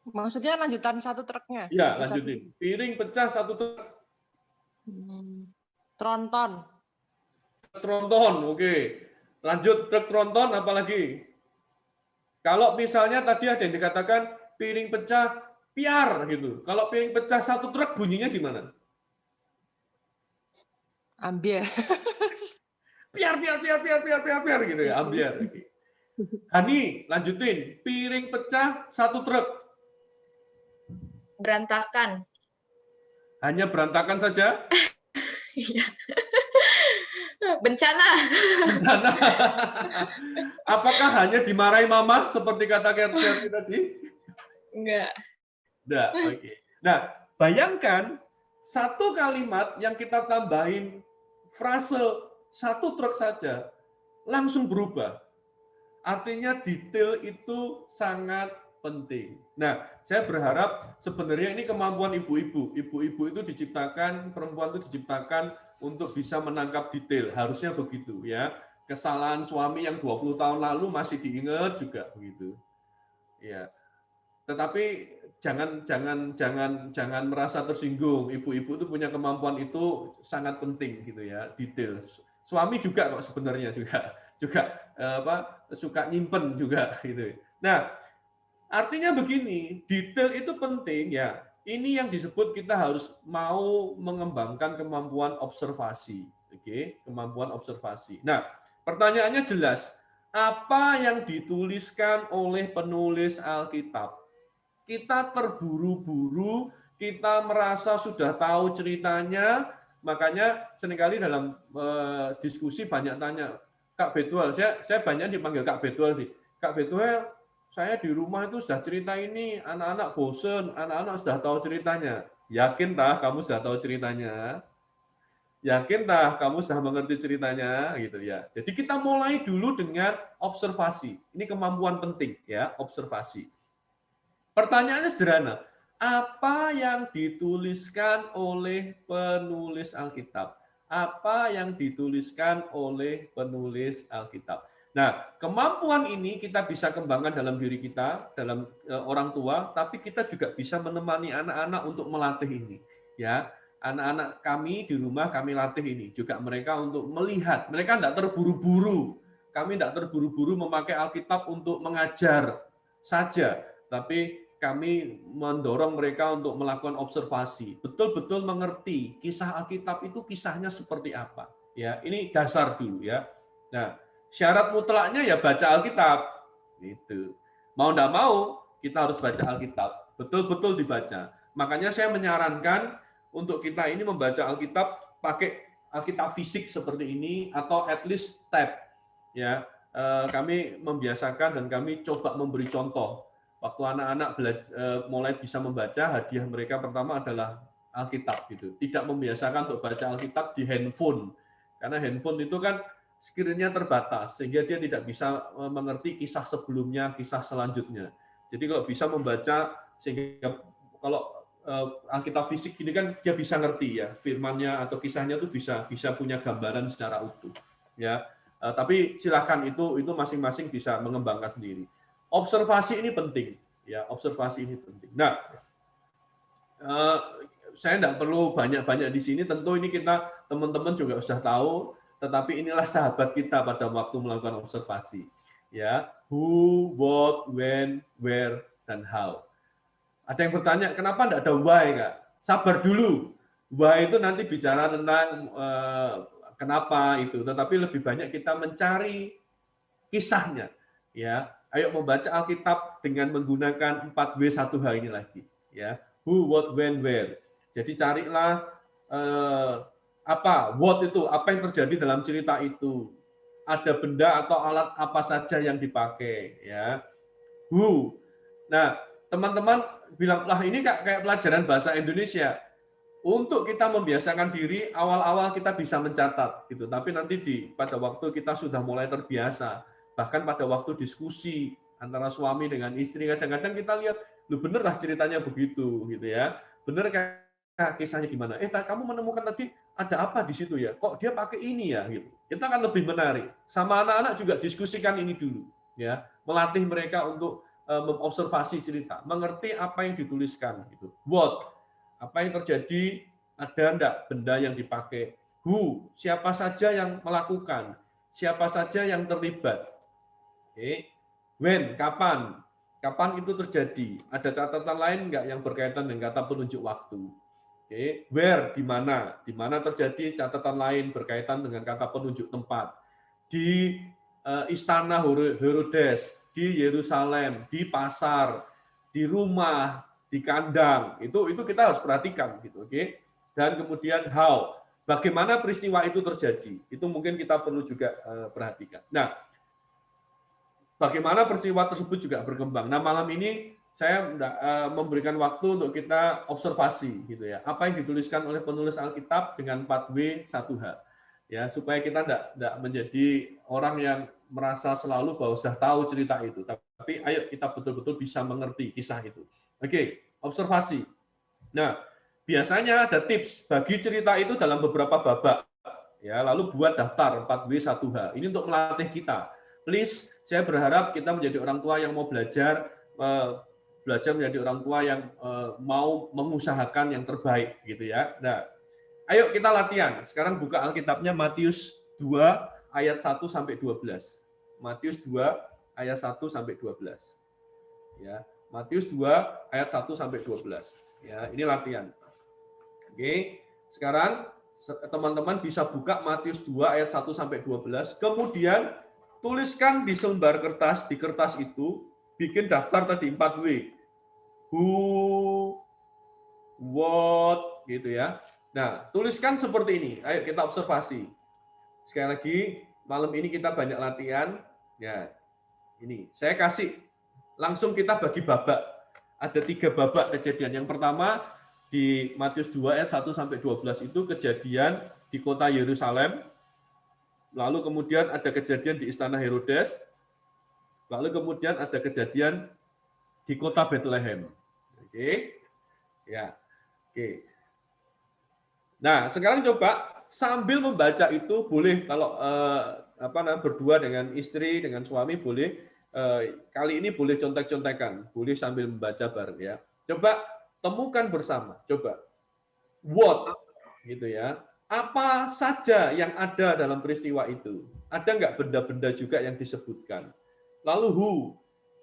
Maksudnya lanjutan satu truknya? Ya, lanjutin. Piring pecah satu truk. Tronton. Tronton, oke. Lanjut truk tronton, apalagi? Kalau misalnya tadi ada yang dikatakan piring pecah Piar gitu. Kalau piring pecah 1 truk bunyinya gimana? Ambil. Piar piar gitu ya, ambiar. Hani, lanjutin. Piring pecah 1 truk. Berantakan. Hanya berantakan saja? Iya. Bencana. Bencana. Apakah hanya dimarahi mama seperti kata Kerti tadi? Enggak. Enggak, oke. Nah, bayangkan satu kalimat yang kita tambahin frase 1 truk saja langsung berubah. Artinya detail itu sangat penting. Nah, saya berharap sebenarnya ini kemampuan ibu-ibu. Ibu-ibu itu diciptakan, perempuan itu diciptakan untuk bisa menangkap detail. Harusnya begitu ya. Kesalahan suami yang 20 tahun lalu masih diingat juga begitu. Ya. Tetapi jangan merasa tersinggung. Ibu-ibu itu punya kemampuan itu sangat penting gitu ya, detail. Suami juga kok sebenarnya juga suka nyimpen juga gitu. Nah, artinya begini, detail itu penting ya. Ini yang disebut kita harus mau mengembangkan kemampuan observasi. Oke, kemampuan observasi. Nah, pertanyaannya jelas. Apa yang dituliskan oleh penulis Alkitab? Kita terburu-buru, kita merasa sudah tahu ceritanya, makanya seringkali dalam diskusi banyak tanya, Kak Betuel, saya banyak dipanggil Kak Betuel sih. Kak Betuel, saya di rumah itu sudah cerita ini, anak-anak bosen, anak-anak sudah tahu ceritanya. Yakin tah kamu sudah tahu ceritanya? Yakin tah kamu sudah mengerti ceritanya? Gitu ya. Jadi kita mulai dulu dengan observasi. Ini kemampuan penting ya, observasi. Pertanyaannya sederhana, apa yang dituliskan oleh penulis Alkitab? Apa yang dituliskan oleh penulis Alkitab? Nah, kemampuan ini kita bisa kembangkan dalam diri kita, dalam orang tua, tapi kita juga bisa menemani anak-anak untuk melatih ini. Ya, anak-anak kami di rumah kami latih ini, juga mereka untuk melihat. Mereka tidak terburu-buru. Kami tidak terburu-buru memakai Alkitab untuk mengajar saja, tapi kami mendorong mereka untuk melakukan observasi, betul-betul mengerti kisah Alkitab itu kisahnya seperti apa. Ya, ini dasar dulu ya. Nah, syarat mutlaknya ya baca Alkitab. Itu. Mau enggak mau kita harus baca Alkitab, betul-betul dibaca. Makanya saya menyarankan untuk kita ini membaca Alkitab pakai Alkitab fisik seperti ini atau at least tab. Ya, kami membiasakan dan kami coba memberi contoh. Waktu anak-anak mulai bisa membaca, hadiah mereka pertama adalah Alkitab gitu. Tidak membiasakan untuk baca Alkitab di handphone. Karena handphone itu kan screen-nya terbatas sehingga dia tidak bisa mengerti kisah sebelumnya, kisah selanjutnya. Jadi kalau bisa membaca sehingga kalau Alkitab fisik ini kan dia bisa ngerti ya firman-nya atau kisahnya itu bisa punya gambaran secara utuh. Ya. Tapi silakan itu masing-masing bisa mengembangkan sendiri. Observasi ini penting, ya observasi ini penting. Nah, saya tidak perlu banyak-banyak di sini. Tentu ini kita teman-teman juga sudah tahu, tetapi inilah sahabat kita pada waktu melakukan observasi. Ya, who, what, when, where, dan how. Ada yang bertanya, kenapa tidak ada why, Kak? Sabar dulu. Why itu nanti bicara tentang kenapa itu, tetapi lebih banyak kita mencari kisahnya. Ya, ayo membaca Alkitab dengan menggunakan 4W1H ini lagi. Ya, who, what, when, where. Jadi carilah apa, what itu, apa yang terjadi dalam cerita itu. Ada benda atau alat apa saja yang dipakai. Ya, who. Nah, teman-teman bilang, lah ini kayak pelajaran bahasa Indonesia. Untuk kita membiasakan diri, awal-awal kita bisa mencatat, gitu. Tapi nanti pada waktu kita sudah mulai terbiasa, bahkan pada waktu diskusi antara suami dengan istri, kadang-kadang kita lihat, lu bener lah ceritanya begitu, gitu ya. Bener kan kisahnya gimana? Kamu menemukan tadi ada apa di situ ya? Kok dia pakai ini ya? Gitu. Kita akan lebih menarik. Sama anak-anak juga diskusikan ini dulu, ya. Melatih mereka untuk mengobservasi cerita, mengerti apa yang dituliskan. Gitu. What? Apa yang terjadi, ada enggak benda yang dipakai? Who, siapa saja yang melakukan? Siapa saja yang terlibat? When, kapan? Kapan itu terjadi? Ada catatan lain nggak yang berkaitan dengan kata penunjuk waktu? Oke, where, di mana? Di mana terjadi catatan lain berkaitan dengan kata penunjuk tempat? Di istana Herodes, di Yerusalem, di pasar, di rumah, di kandang. Itu kita harus perhatikan gitu, oke? Dan kemudian how, bagaimana peristiwa itu terjadi? Itu mungkin kita perlu juga perhatikan. Nah, bagaimana peristiwa tersebut juga berkembang. Nah, malam ini saya memberikan waktu untuk kita observasi gitu ya. Apa yang dituliskan oleh penulis Alkitab dengan 4W 1H. Ya, supaya kita tidak menjadi orang yang merasa selalu bahwa sudah tahu cerita itu. Tapi ayo kita betul-betul bisa mengerti kisah itu. Oke, observasi. Nah, biasanya ada tips bagi cerita itu dalam beberapa babak. Ya, lalu buat daftar 4W 1H. Ini untuk melatih kita. Please, saya berharap kita menjadi orang tua yang mau belajar menjadi orang tua yang mau mengusahakan yang terbaik gitu ya. Nah, ayo kita latihan. Sekarang buka Alkitabnya Matius 2 ayat 1 sampai 12. Matius 2 ayat 1 sampai 12. Ya, Matius 2 ayat 1 sampai 12. Ya, ini latihan. Oke. Sekarang teman-teman bisa buka Matius 2 ayat 1 sampai 12. Kemudian tuliskan di selembar kertas, di kertas itu bikin daftar tadi 4W. Who, what, gitu ya. Nah, tuliskan seperti ini. Ayo kita observasi. Sekali lagi, malam ini kita banyak latihan. Ya, ini. Saya kasih, langsung kita bagi babak. Ada 3 babak kejadian. Yang pertama, di Matius 2 ayat 1 sampai 12 itu kejadian di kota Yerusalem. Lalu kemudian ada kejadian di istana Herodes. Lalu kemudian ada kejadian di kota Bethlehem. Oke. Ya. Oke. Nah, sekarang coba sambil membaca itu boleh kalau berdua dengan istri, dengan suami boleh kali ini boleh contek-contekan, boleh sambil membaca bareng ya. Coba temukan bersama, coba what gitu ya. Apa saja yang ada dalam peristiwa itu? Ada nggak benda-benda juga yang disebutkan? Lalu who,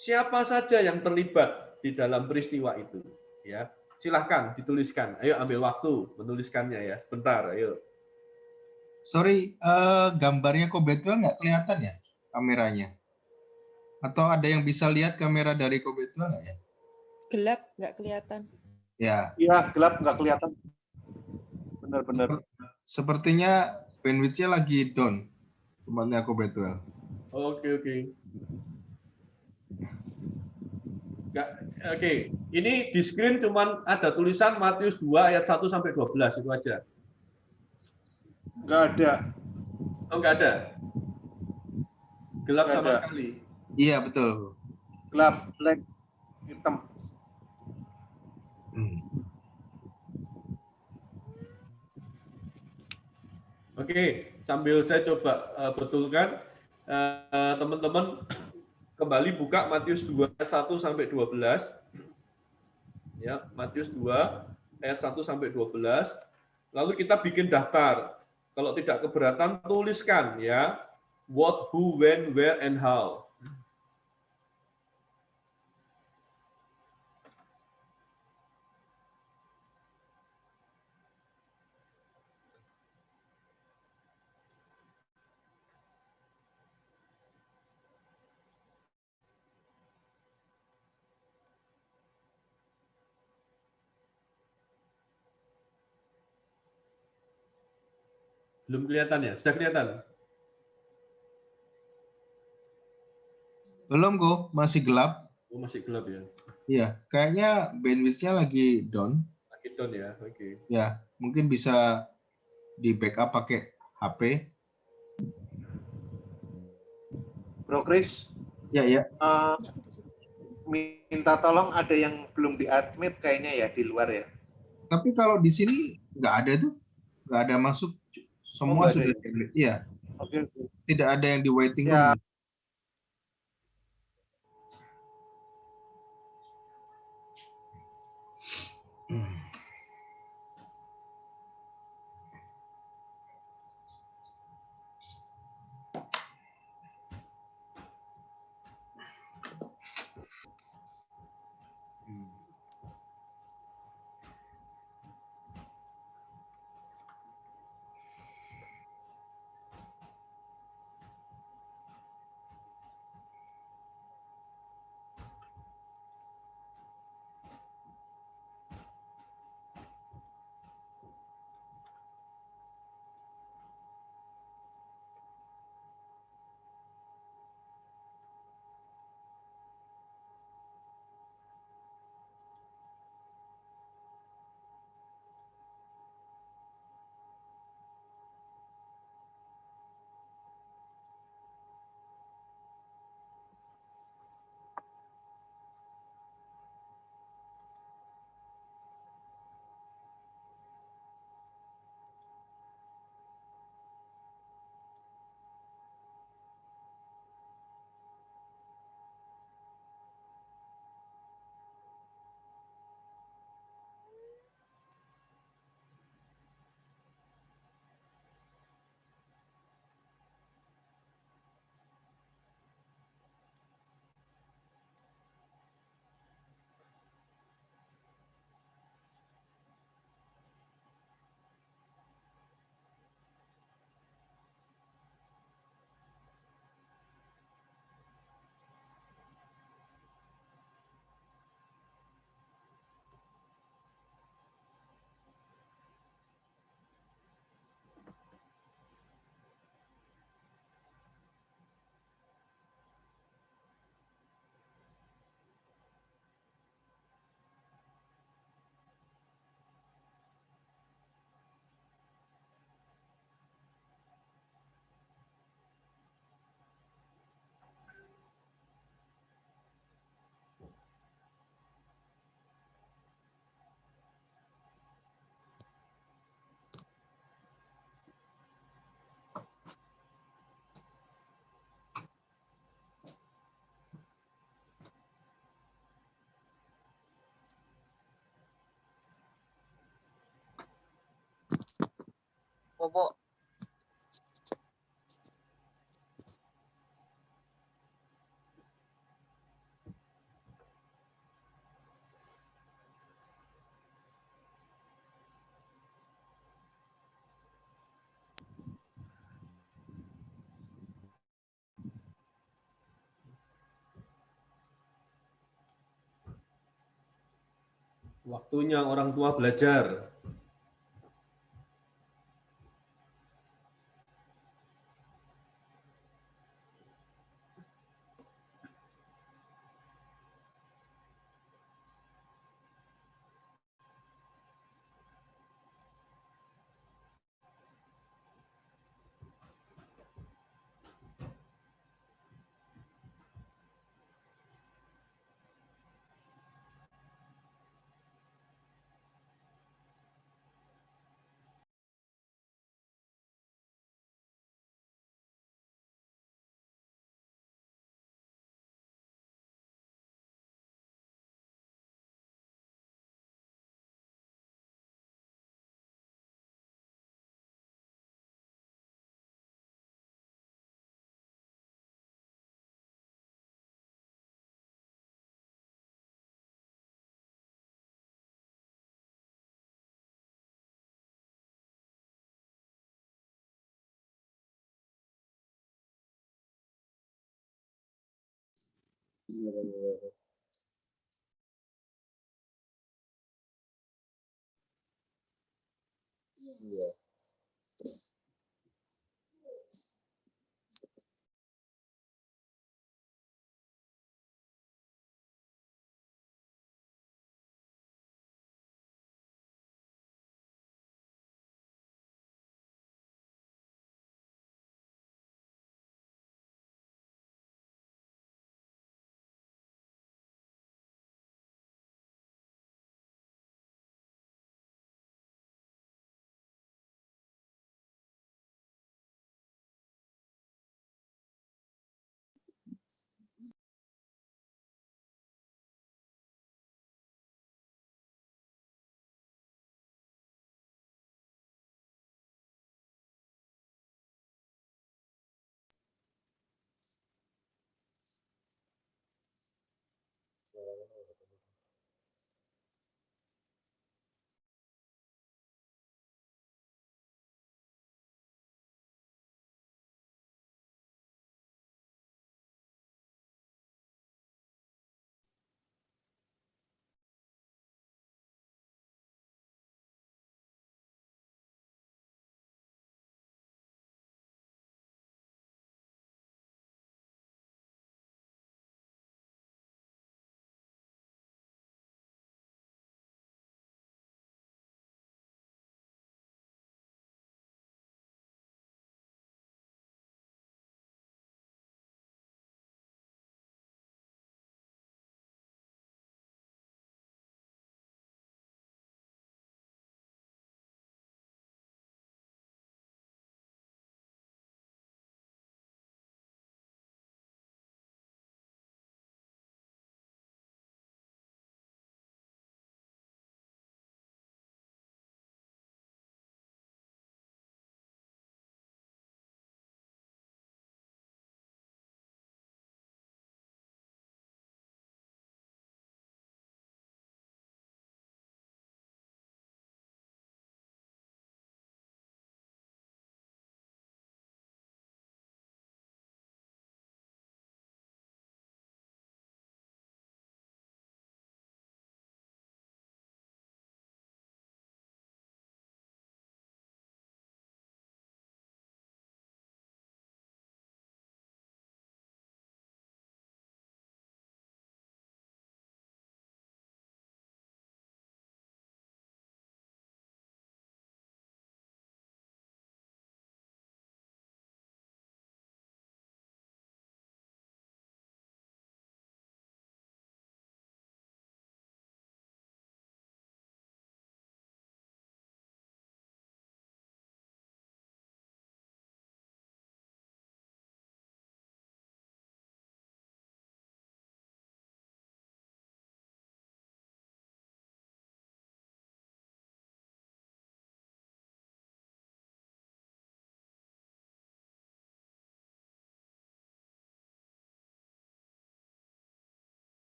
siapa saja yang terlibat di dalam peristiwa itu? Ya, silahkan dituliskan. Ayo ambil waktu menuliskannya ya. Sebentar, ayo. Sorry, gambarnya Kobetwell nggak kelihatan ya kameranya? Atau ada yang bisa lihat kamera dari Kobetwell nggak ya? Gelap, nggak kelihatan. Ya, Iya, gelap nggak kelihatan. Benar-benar. sepertinya bandwidth-nya lagi down tempatnya Kobetwell. Oke. Oke, ini di screen cuman ada tulisan Matius 2 ayat 1 sampai 12 itu aja. Nggak ada. Oh, enggak ada. Gelap Nggak sama ada. sekali. Iya, betul. Gelap, black, hitam. Oke, sambil saya coba betulkan, teman-teman kembali buka Matius 2 ayat 1 sampai 12. Ya, Matius 2 ayat 1 sampai 12. Lalu kita bikin daftar. Kalau tidak keberatan tuliskan ya. What, who, when, where, and how. Belum kelihatan ya? Sudah kelihatan? Belum kok, masih gelap. Oh, masih gelap ya. Iya, kayaknya bandwidth-nya lagi down. Lagi down ya, oke. Ya, mungkin bisa di backup pakai HP. Bro Chris, Ya, ya. minta tolong ada yang belum di-admit kayaknya ya di luar ya. Tapi kalau di sini nggak ada tuh, nggak ada masuk. Semua nggak ada sudah ya? di-admit. Iya, Oke. tidak ada yang di waiting Ya. room. Popo. Waktunya orang tua belajar.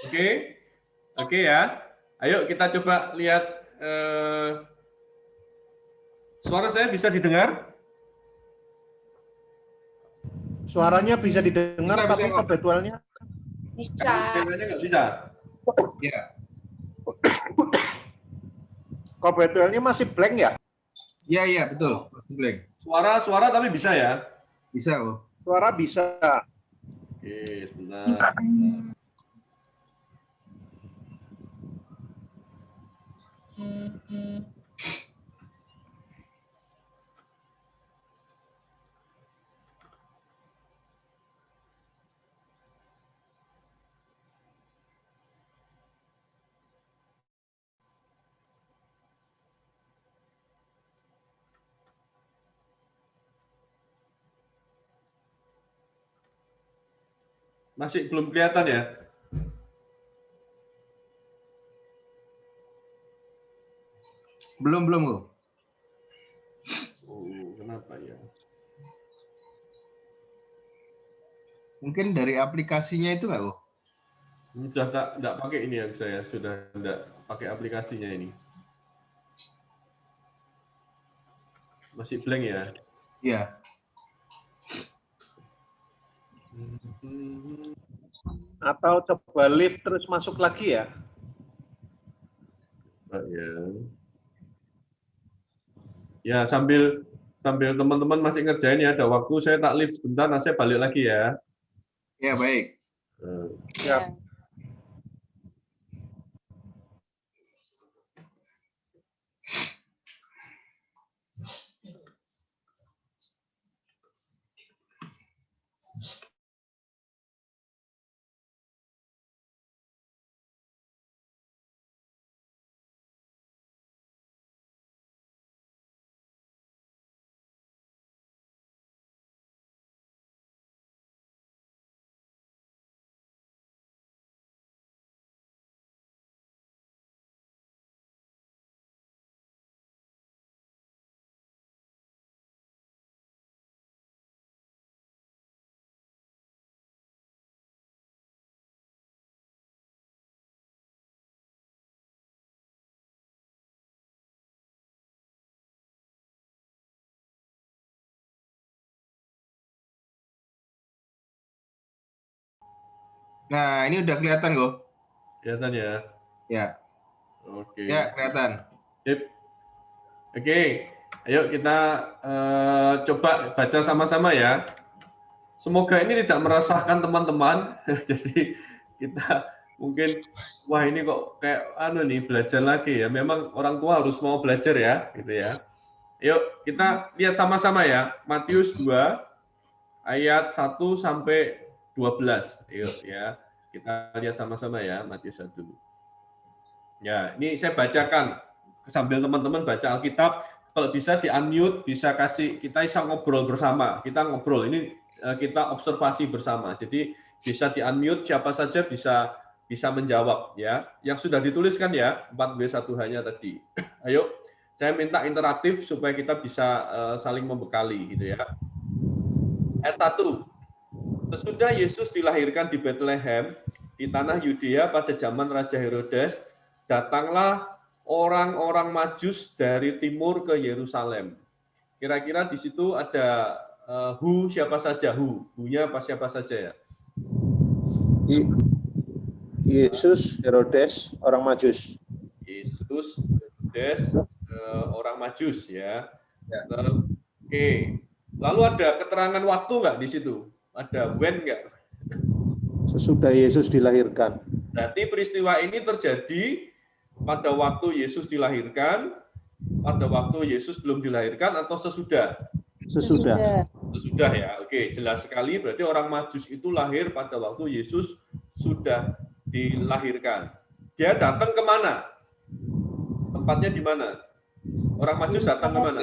Oke, oke ya. Ayo kita coba lihat suara saya bisa didengar? Suaranya bisa didengar, Bisa, tapi bisa, kok. kebetulannya Bisa. Kameranya nggak bisa. Ya. kebetulannya masih blank ya? Iya, iya, betul. Mas Blank. Suara tapi bisa ya? Bisa kok. Suara bisa. Oke, sebentar. Masih belum kelihatan ya? Belum kok. Oh, kenapa ya? Mungkin dari aplikasinya itu nggak kok? Sudah enggak pakai ini ya saya, sudah enggak pakai aplikasinya ini. Masih blank ya? Iya. Atau coba lift terus masuk lagi ya? Ya. Ya, sambil teman-teman masih ngerjain ya, ada waktu saya tak lift sebentar, nanti saya balik lagi ya. Ya, baik. Ya. Nah, ini udah kelihatan kok. Kelihatan ya? Ya. Oke. Ya, kelihatan. Sip. Oke, ayo kita coba baca sama-sama ya. Semoga ini tidak meresahkan teman-teman. Jadi kita mungkin, wah ini kok kayak belajar lagi ya. Memang orang tua harus mau belajar ya, gitu ya. Yuk kita lihat sama-sama ya. Matius 2 ayat 1 sampai 12. Yuk ya. Kita lihat sama-sama ya, Matius 1. Ya, ini saya bacakan sambil teman-teman baca Alkitab. Kalau bisa di-unmute, bisa kita bisa ngobrol bersama. Kita ngobrol, ini kita observasi bersama. Jadi bisa di-unmute, siapa saja bisa menjawab ya. Yang sudah dituliskan ya, 4W1H-nya tadi. Ayo, saya minta interaktif supaya kita bisa saling membekali gitu ya. Ayat 1. Sesudah Yesus dilahirkan di Bethlehem, di tanah Yudea pada zaman Raja Herodes, datanglah orang-orang Majus dari timur ke Yerusalem. Kira-kira di situ ada siapa saja? Hu-nya apa siapa saja ya? Yesus, Herodes, orang Majus. Yesus, Herodes, orang Majus ya. Oke. Lalu ada keterangan waktu nggak di situ? Ada when nggak? Sesudah Yesus dilahirkan. Berarti peristiwa ini terjadi pada waktu Yesus dilahirkan, pada waktu Yesus belum dilahirkan, atau sesudah? Sesudah. Sesudah ya. Oke, jelas sekali. Berarti orang Majus itu lahir pada waktu Yesus sudah dilahirkan. Dia datang ke mana? Tempatnya di mana? Orang Majus datang ke mana?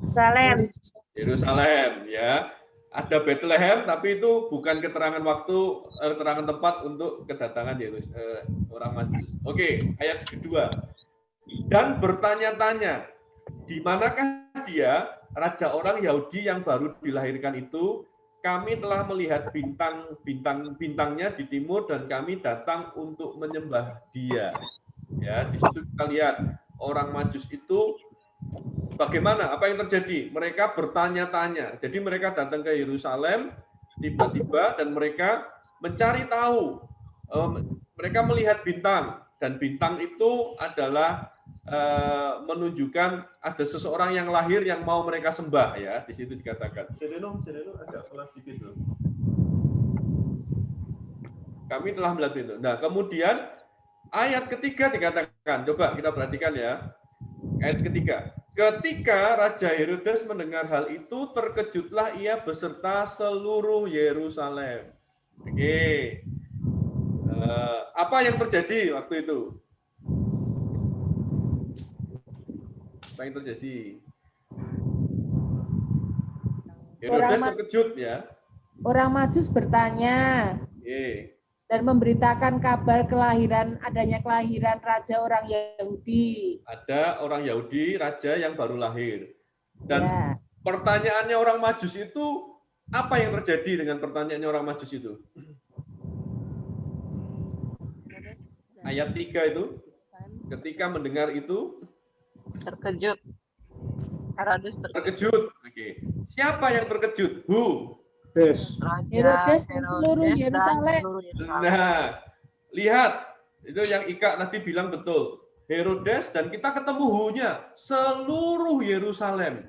Salem. Yerusalem, ya. Ada Bethlehem, tapi itu bukan keterangan waktu, keterangan tempat untuk kedatangan orang Majus. Oke, ayat kedua. Dan bertanya-tanya, di manakah dia, raja orang Yahudi yang baru dilahirkan itu? Kami telah melihat bintangnya di timur dan kami datang untuk menyembah dia. Ya, di situ kita lihat orang Majus itu bagaimana? Apa yang terjadi? Mereka bertanya-tanya. Jadi mereka datang ke Yerusalem tiba-tiba dan mereka mencari tahu. Mereka melihat bintang dan bintang itu adalah menunjukkan ada seseorang yang lahir yang mau mereka sembah, ya. Di situ dikatakan. Sedeno agak kurang sedikit loh. Kami telah melihat itu. Nah, kemudian ayat ketiga dikatakan. Coba kita perhatikan ya. Ayat ketiga. Ketika Raja Herodes mendengar hal itu, terkejutlah ia beserta seluruh Yerusalem. Oke. Apa yang terjadi waktu itu? Apa yang terjadi? Herodes terkejut ya. Orang Majus bertanya dan memberitakan kabar adanya kelahiran raja orang Yahudi. Ada orang Yahudi, raja yang baru lahir. Dan Ya. pertanyaannya orang Majus itu, apa yang terjadi dengan pertanyaannya orang Majus itu? Ayat 3 itu, ketika mendengar itu, Terkejut. Herodes terkejut. Oke. Siapa yang terkejut? Who? Yes. Herodes dan seluruh Yerusalem. Nah, lihat. Itu yang Ika tadi bilang betul. Herodes dan kita ketemu who-nya. Seluruh Yerusalem.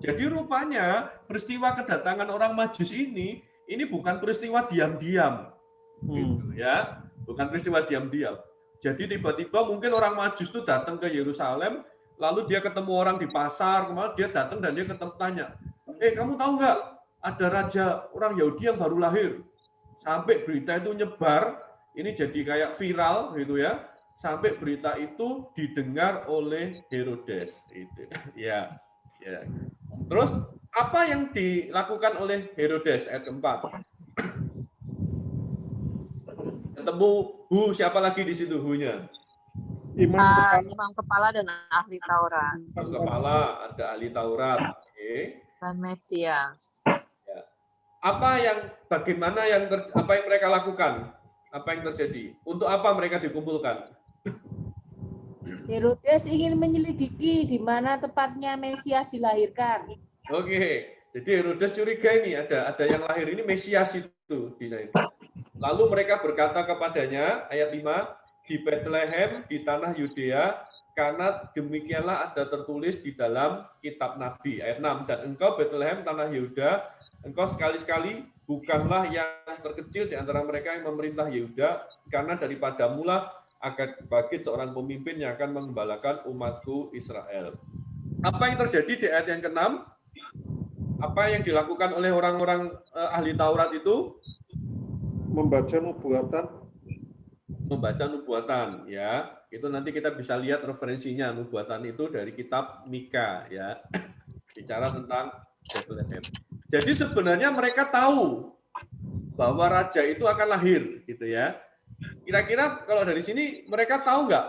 Jadi rupanya peristiwa kedatangan orang Majus ini bukan peristiwa diam-diam. Gitu, ya. Bukan peristiwa diam-diam. Jadi tiba-tiba mungkin orang Majus itu datang ke Yerusalem, lalu dia ketemu orang di pasar, kemudian dia datang dan dia ketemu tanya, kamu tahu nggak ada raja orang Yahudi yang baru lahir? Sampai berita itu nyebar, ini jadi kayak viral gitu ya, sampai berita itu didengar oleh Herodes. Itu. Ya. Terus apa yang dilakukan oleh Herodes ayat keempat? Ketemu siapa lagi di situ who-nya? imam kepala dan ahli Taurat. Kepala, ada ahli Taurat. Oke. Dan Mesias. Ya. Apa yang mereka lakukan? Apa yang terjadi? Untuk apa mereka dikumpulkan? Herodes ingin menyelidiki di mana tepatnya Mesias dilahirkan. Oke. Jadi Herodes curiga ini ada yang lahir ini Mesias itu dilahirkan. Lalu mereka berkata kepadanya, ayat 5, di Bethlehem, di tanah Yudea, karena demikianlah ada tertulis di dalam kitab Nabi. Ayat 6, dan engkau Bethlehem, tanah Yehuda, engkau sekali-sekali bukanlah yang terkecil di antara mereka yang memerintah Yehuda, karena daripadamulah akan bangkit seorang pemimpin yang akan mengembalakan umatku Israel. Apa yang terjadi di ayat yang ke-6? Apa yang dilakukan oleh orang-orang ahli Taurat itu? Membaca nubuatan. Membaca nubuatan, ya. Itu nanti kita bisa lihat referensinya. Nubuatan itu dari kitab Mika, ya. Bicara tentang Bethlehem. Jadi sebenarnya mereka tahu bahwa raja itu akan lahir, gitu ya. Kira-kira kalau dari sini mereka tahu nggak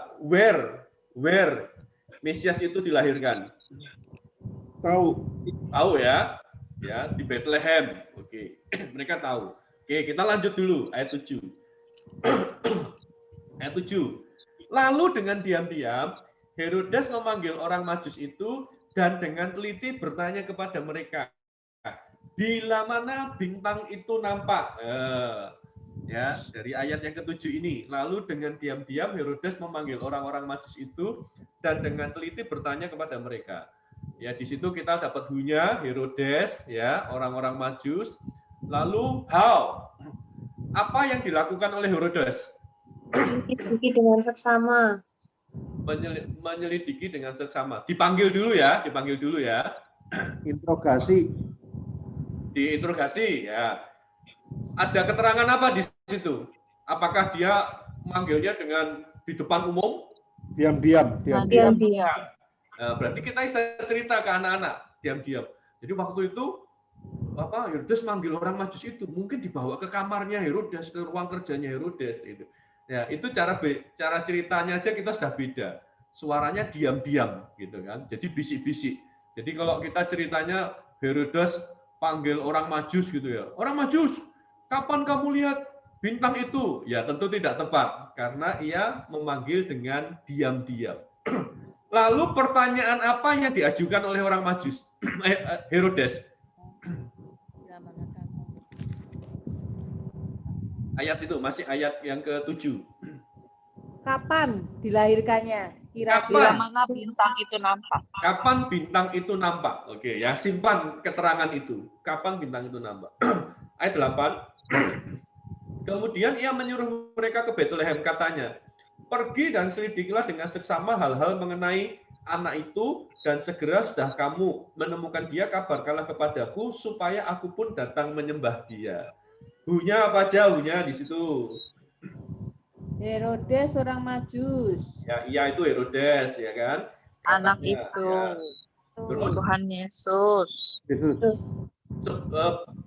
where Mesias itu dilahirkan? Tahu ya, di Bethlehem. Oke, mereka tahu. Oke, kita lanjut dulu ayat 7. Ayat 7. Lalu dengan diam-diam Herodes memanggil orang Majus itu dan dengan teliti bertanya kepada mereka, bila mana bintang itu nampak? Ya, dari ayat yang ke-7 ini. Lalu dengan diam-diam Herodes memanggil orang-orang Majus itu dan dengan teliti bertanya kepada mereka. Ya, di situ kita dapat who-nya Herodes, ya, orang-orang Majus. Lalu how? Apa yang dilakukan oleh Herodes? Menyelidiki dengan seksama. Menyelidiki dengan seksama. Dipanggil dulu ya, Interogasi. Diinterogasi, ya. Ada keterangan apa di situ? Apakah dia manggilnya dengan di depan umum? Diam-diam. Nah, berarti kita bisa cerita ke anak-anak diam-diam. Jadi waktu itu Herodes manggil orang Majus itu mungkin dibawa ke kamarnya Herodes, ke ruang kerjanya Herodes itu. Ya, itu cara ceritanya aja kita sudah beda. Suaranya diam-diam gitu kan. Jadi bisik-bisik. Jadi kalau kita ceritanya Herodes panggil orang Majus gitu ya. Orang Majus, kapan kamu lihat bintang itu? Ya tentu tidak tepat karena ia memanggil dengan diam-diam. Lalu pertanyaan apa yang diajukan oleh orang Majus? Herodes. Ayat itu masih ayat yang ke-7. Kapan dilahirkannya? Bila mana bintang itu nampak. Kapan bintang itu nampak? Oke, ya simpan keterangan itu. Kapan bintang itu nampak? Ayat 8. Kemudian ia menyuruh mereka ke Bethlehem, katanya, pergi dan selidikilah dengan seksama hal-hal mengenai anak itu, dan segera sudah kamu menemukan dia, kabarkanlah kepadaku, supaya aku pun datang menyembah dia. Hunya apa aja hunya di situ? Herodes orang Majus. Ya, iya itu Herodes, ya kan? Anak Katanya, itu. ya. Terus Tuhan Yesus.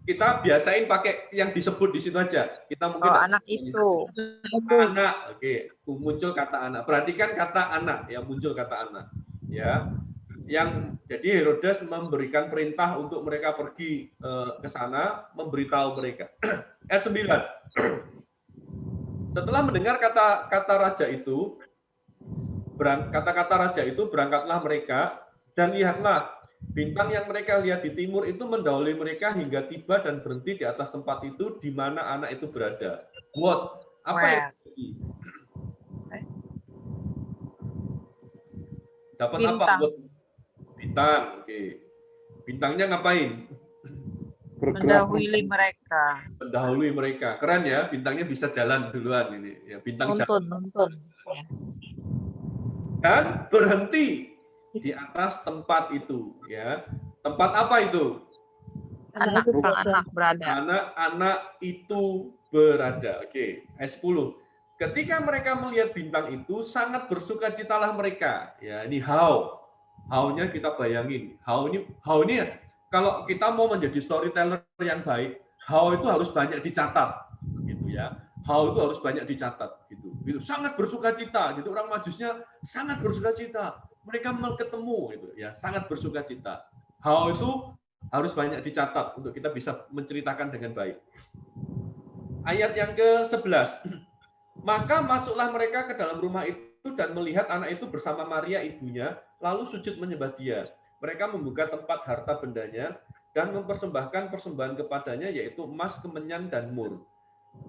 kita biasain pakai yang disebut di situ aja. Kita mungkin anak itu. Anak, oke. Muncul kata anak. Perhatikan kata anak, ya muncul kata anak. Ya, yang jadi Herodes memberikan perintah untuk mereka pergi ke sana, memberitahu mereka. Ayat 9. Setelah mendengar kata-kata raja itu, kata-kata raja itu, berangkatlah mereka dan lihatlah bintang yang mereka lihat di timur itu mendahului mereka hingga tiba dan berhenti di atas tempat itu di mana anak itu berada. What? Apa yang terjadi? Dapat apa? What? Bintang. Oke. Bintangnya ngapain? Mendahului mereka. Mendahului mereka. Keren ya, bintangnya bisa jalan duluan ini. Ya, bintang jalan. Nuntun. Ya. Dan berhenti di atas tempat itu, ya. Tempat apa itu? Sang anak berada. Anak itu berada. Oke, ayat 10. Ketika mereka melihat bintang itu, sangat bersukacitalah mereka. Ya, ini how. How-nya kita bayangin. How ini kalau kita mau menjadi storyteller yang baik, how itu harus banyak dicatat, gitu ya. How itu harus banyak dicatat, gitu. Gitu. Sangat bersukacita, gitu. Orang Majusnya sangat bersukacita. Mereka ketemu, gitu ya. Sangat bersukacita. How itu harus banyak dicatat untuk kita bisa menceritakan dengan baik. Ayat yang ke-11. Maka masuklah mereka ke dalam rumah itu dan melihat anak itu bersama Maria ibunya, lalu sujud menyembah dia. Mereka membuka tempat harta bendanya dan mempersembahkan persembahan kepadanya, yaitu emas, kemenyan, dan mur.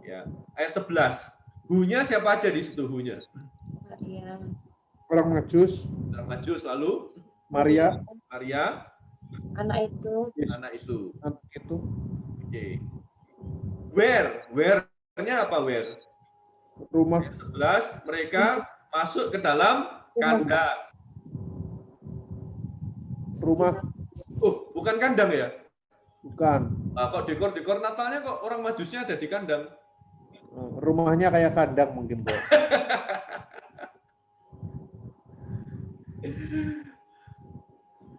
Ya. Ayat 11. Hunya siapa aja di situ hunya? Maria. Orang Majus. Orang Majus, lalu Maria. Anak itu. Anak itu. Anak itu. Oke. Where-nya apa where? Rumah. Ayat 11. Mereka masuk ke dalam kandang. Rumah. Bukan kandang ya? Bukan. Kok dekor Natalnya kok orang Majusnya ada di kandang? Rumahnya kayak kandang mungkin, Bro.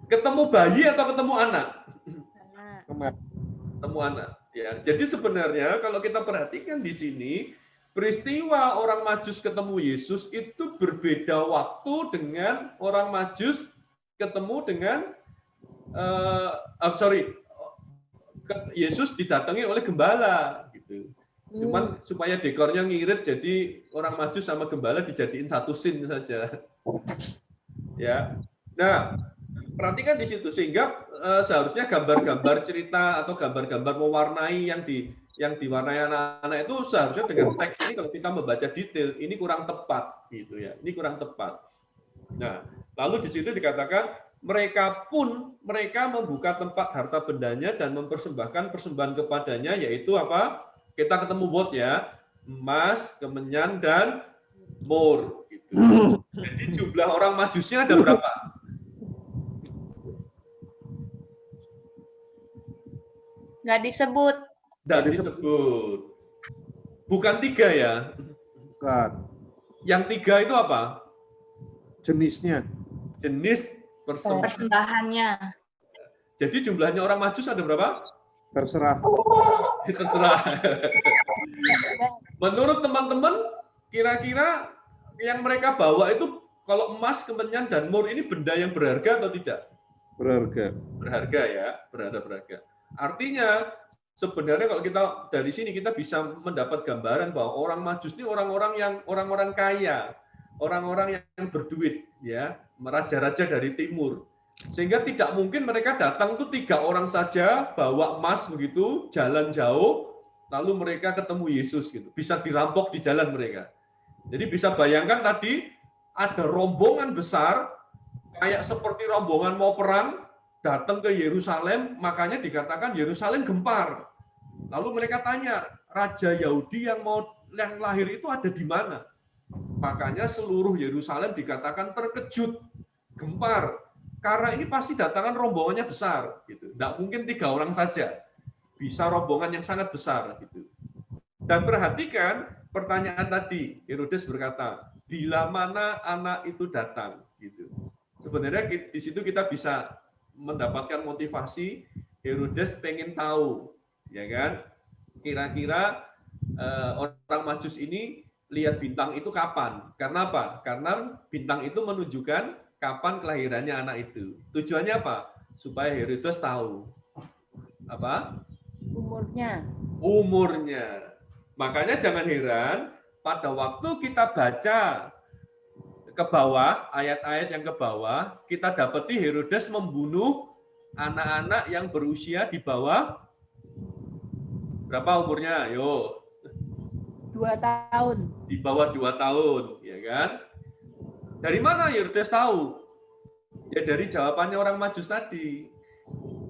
Ketemu bayi atau ketemu anak? Anak. Ketemu anak. Ya, jadi sebenarnya kalau kita perhatikan di sini, peristiwa orang Majus ketemu Yesus itu berbeda waktu dengan orang Majus ketemu dengan Yesus didatangi oleh gembala gitu. Cuman supaya dekornya ngirit, jadi orang Majus sama gembala dijadiin satu scene saja. Ya. Nah, perhatikan di situ sehingga seharusnya gambar-gambar cerita atau gambar-gambar mewarnai yang diwarnai anak-anak itu seharusnya dengan teks ini kalau kita membaca detail ini kurang tepat gitu ya. Ini kurang tepat. Nah, lalu di situ dikatakan mereka membuka tempat harta bendanya dan mempersembahkan persembahan kepadanya, yaitu apa? Kita ketemu bot ya, emas, kemenyan, dan mur. Gitu. Jadi jumlah orang majusnya ada berapa? Nggak disebut. Nggak disebut. Bukan 3 ya? Bukan. Yang 3 itu apa? Jenisnya. Jenis persembahan. Persembahannya. Jadi jumlahnya orang majus ada berapa? Terserah. Terserah. Menurut teman-teman, kira-kira yang mereka bawa itu kalau emas, kemenyan, dan mur ini benda yang berharga atau tidak? Berharga. Berharga ya, berharga. Artinya sebenarnya kalau kita dari sini kita bisa mendapat gambaran bahwa orang majus ini orang-orang kaya, orang-orang yang berduit ya, raja-raja dari timur. Sehingga tidak mungkin mereka datang tuh 3 orang saja bawa emas begitu, jalan jauh, lalu mereka ketemu Yesus gitu. Bisa dirampok di jalan mereka. Jadi bisa bayangkan tadi ada rombongan besar kayak seperti rombongan mau perang datang ke Yerusalem, makanya dikatakan Yerusalem gempar. Lalu mereka tanya, raja Yahudi yang lahir itu ada di mana? Makanya seluruh Yerusalem dikatakan terkejut, gempar. Karena ini pasti datangan rombongannya besar, gitu. Nggak mungkin 3 orang saja, bisa rombongan yang sangat besar, gitu. Dan perhatikan pertanyaan tadi, Herodes berkata, bila mana anak itu datang, gitu. Sebenarnya di situ kita bisa mendapatkan motivasi. Herodes pengen tahu, ya kan? Kira-kira orang Majus ini lihat bintang itu kapan? Karena apa? Karena bintang itu menunjukkan kapan kelahirannya anak itu. Tujuannya apa? Supaya Herodes tahu apa? Umurnya. Makanya jangan heran pada waktu kita baca ke bawah, ayat-ayat yang ke bawah, kita dapati Herodes membunuh anak-anak yang berusia di bawah berapa umurnya? Yo. 2 tahun. Di bawah 2 tahun, ya kan? Dari mana Herodes tahu? Ya dari jawabannya orang Majus tadi.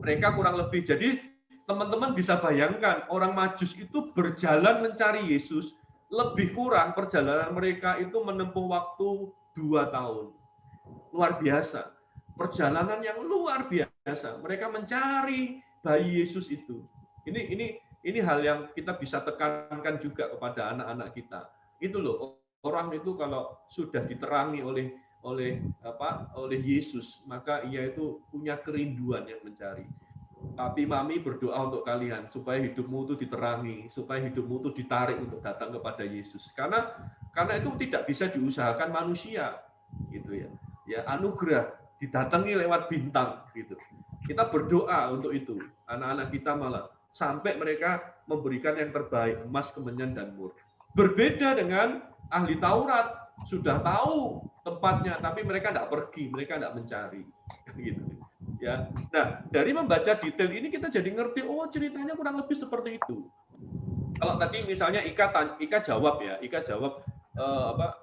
Mereka kurang lebih. Jadi teman-teman bisa bayangkan orang Majus itu berjalan mencari Yesus, lebih kurang perjalanan mereka itu menempuh waktu 2 tahun. Luar biasa. Perjalanan yang luar biasa. Mereka mencari bayi Yesus itu. Ini hal yang kita bisa tekankan juga kepada anak-anak kita. Itu loh, orang itu kalau sudah diterangi oleh Yesus, maka ia itu punya kerinduan yang mencari. Tapi mami berdoa untuk kalian supaya hidupmu itu diterangi, supaya hidupmu itu ditarik untuk datang kepada Yesus. Karena itu tidak bisa diusahakan manusia, gitu ya. Ya anugerah didatangi lewat bintang, gitu. Kita berdoa untuk itu. Anak-anak kita malah sampai mereka memberikan yang terbaik, emas, kemenyan, dan mur. Berbeda dengan ahli Taurat, sudah tahu tempatnya, tapi mereka tidak pergi, mereka tidak mencari. Gitu. Ya. Nah, dari membaca detail ini kita jadi ngerti, oh ceritanya kurang lebih seperti itu. Kalau tadi misalnya Ika jawab ya,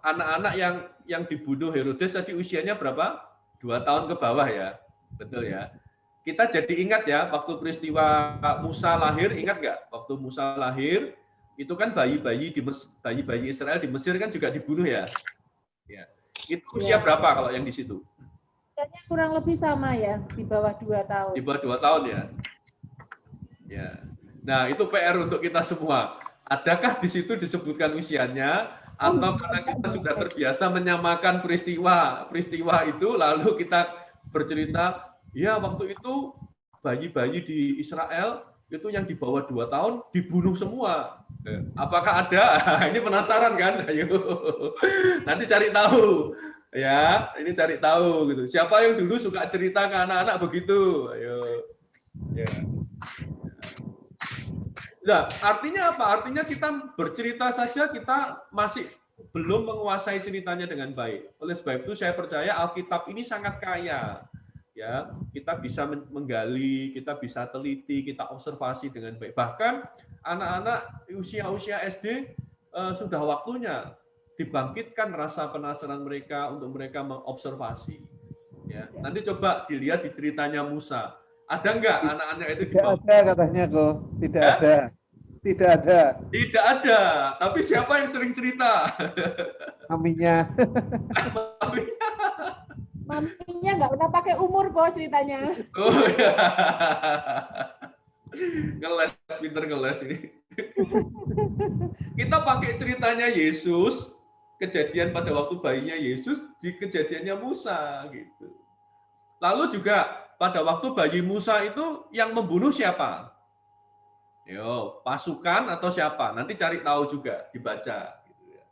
anak-anak yang dibunuh Herodes tadi usianya berapa? 2 tahun ke bawah ya, betul ya. Kita jadi ingat ya, waktu peristiwa Musa lahir, ingat nggak? Waktu Musa lahir, itu kan bayi-bayi Israel di Mesir kan juga dibunuh ya. Ya. Itu usia berapa kalau yang di situ? Kurang lebih sama ya, di bawah 2 tahun. Di bawah 2 tahun ya. Ya. Nah, itu PR untuk kita semua. Adakah di situ disebutkan usianya atau karena kita sudah terbiasa menyamakan peristiwa itu lalu kita bercerita, ya waktu itu bayi-bayi di Israel itu yang di bawah 2 tahun dibunuh semua. Apakah ada? Ini penasaran kan? Ayo. Nanti cari tahu. Ya, ini cari tahu gitu. Siapa yang dulu suka cerita ke anak-anak begitu? Ayo. Ya. Nah, artinya apa? Artinya kita bercerita saja kita masih belum menguasai ceritanya dengan baik. Oleh sebab itu saya percaya Alkitab ini sangat kaya. Ya, kita bisa menggali, kita bisa teliti, kita observasi dengan baik. Bahkan anak-anak usia SD sudah waktunya dibangkitkan rasa penasaran mereka untuk mereka mengobservasi. Ya, nanti coba dilihat di ceritanya Musa. Ada nggak anak-anak itu Tidak dibawa? ada katanya kok. Tidak Ya? ada. Tidak ada. Tidak ada. Tapi siapa yang sering cerita? Maminya. Maminya nggak pernah pakai umur kok ceritanya. Oh ya. Ngeles, pinter ngeles ini. Kita pakai ceritanya Yesus, kejadian pada waktu bayinya Yesus di kejadiannya Musa gitu. Lalu juga pada waktu bayi Musa itu yang membunuh siapa? Yo, pasukan atau siapa? Nanti cari tahu juga, dibaca. Gitu ya.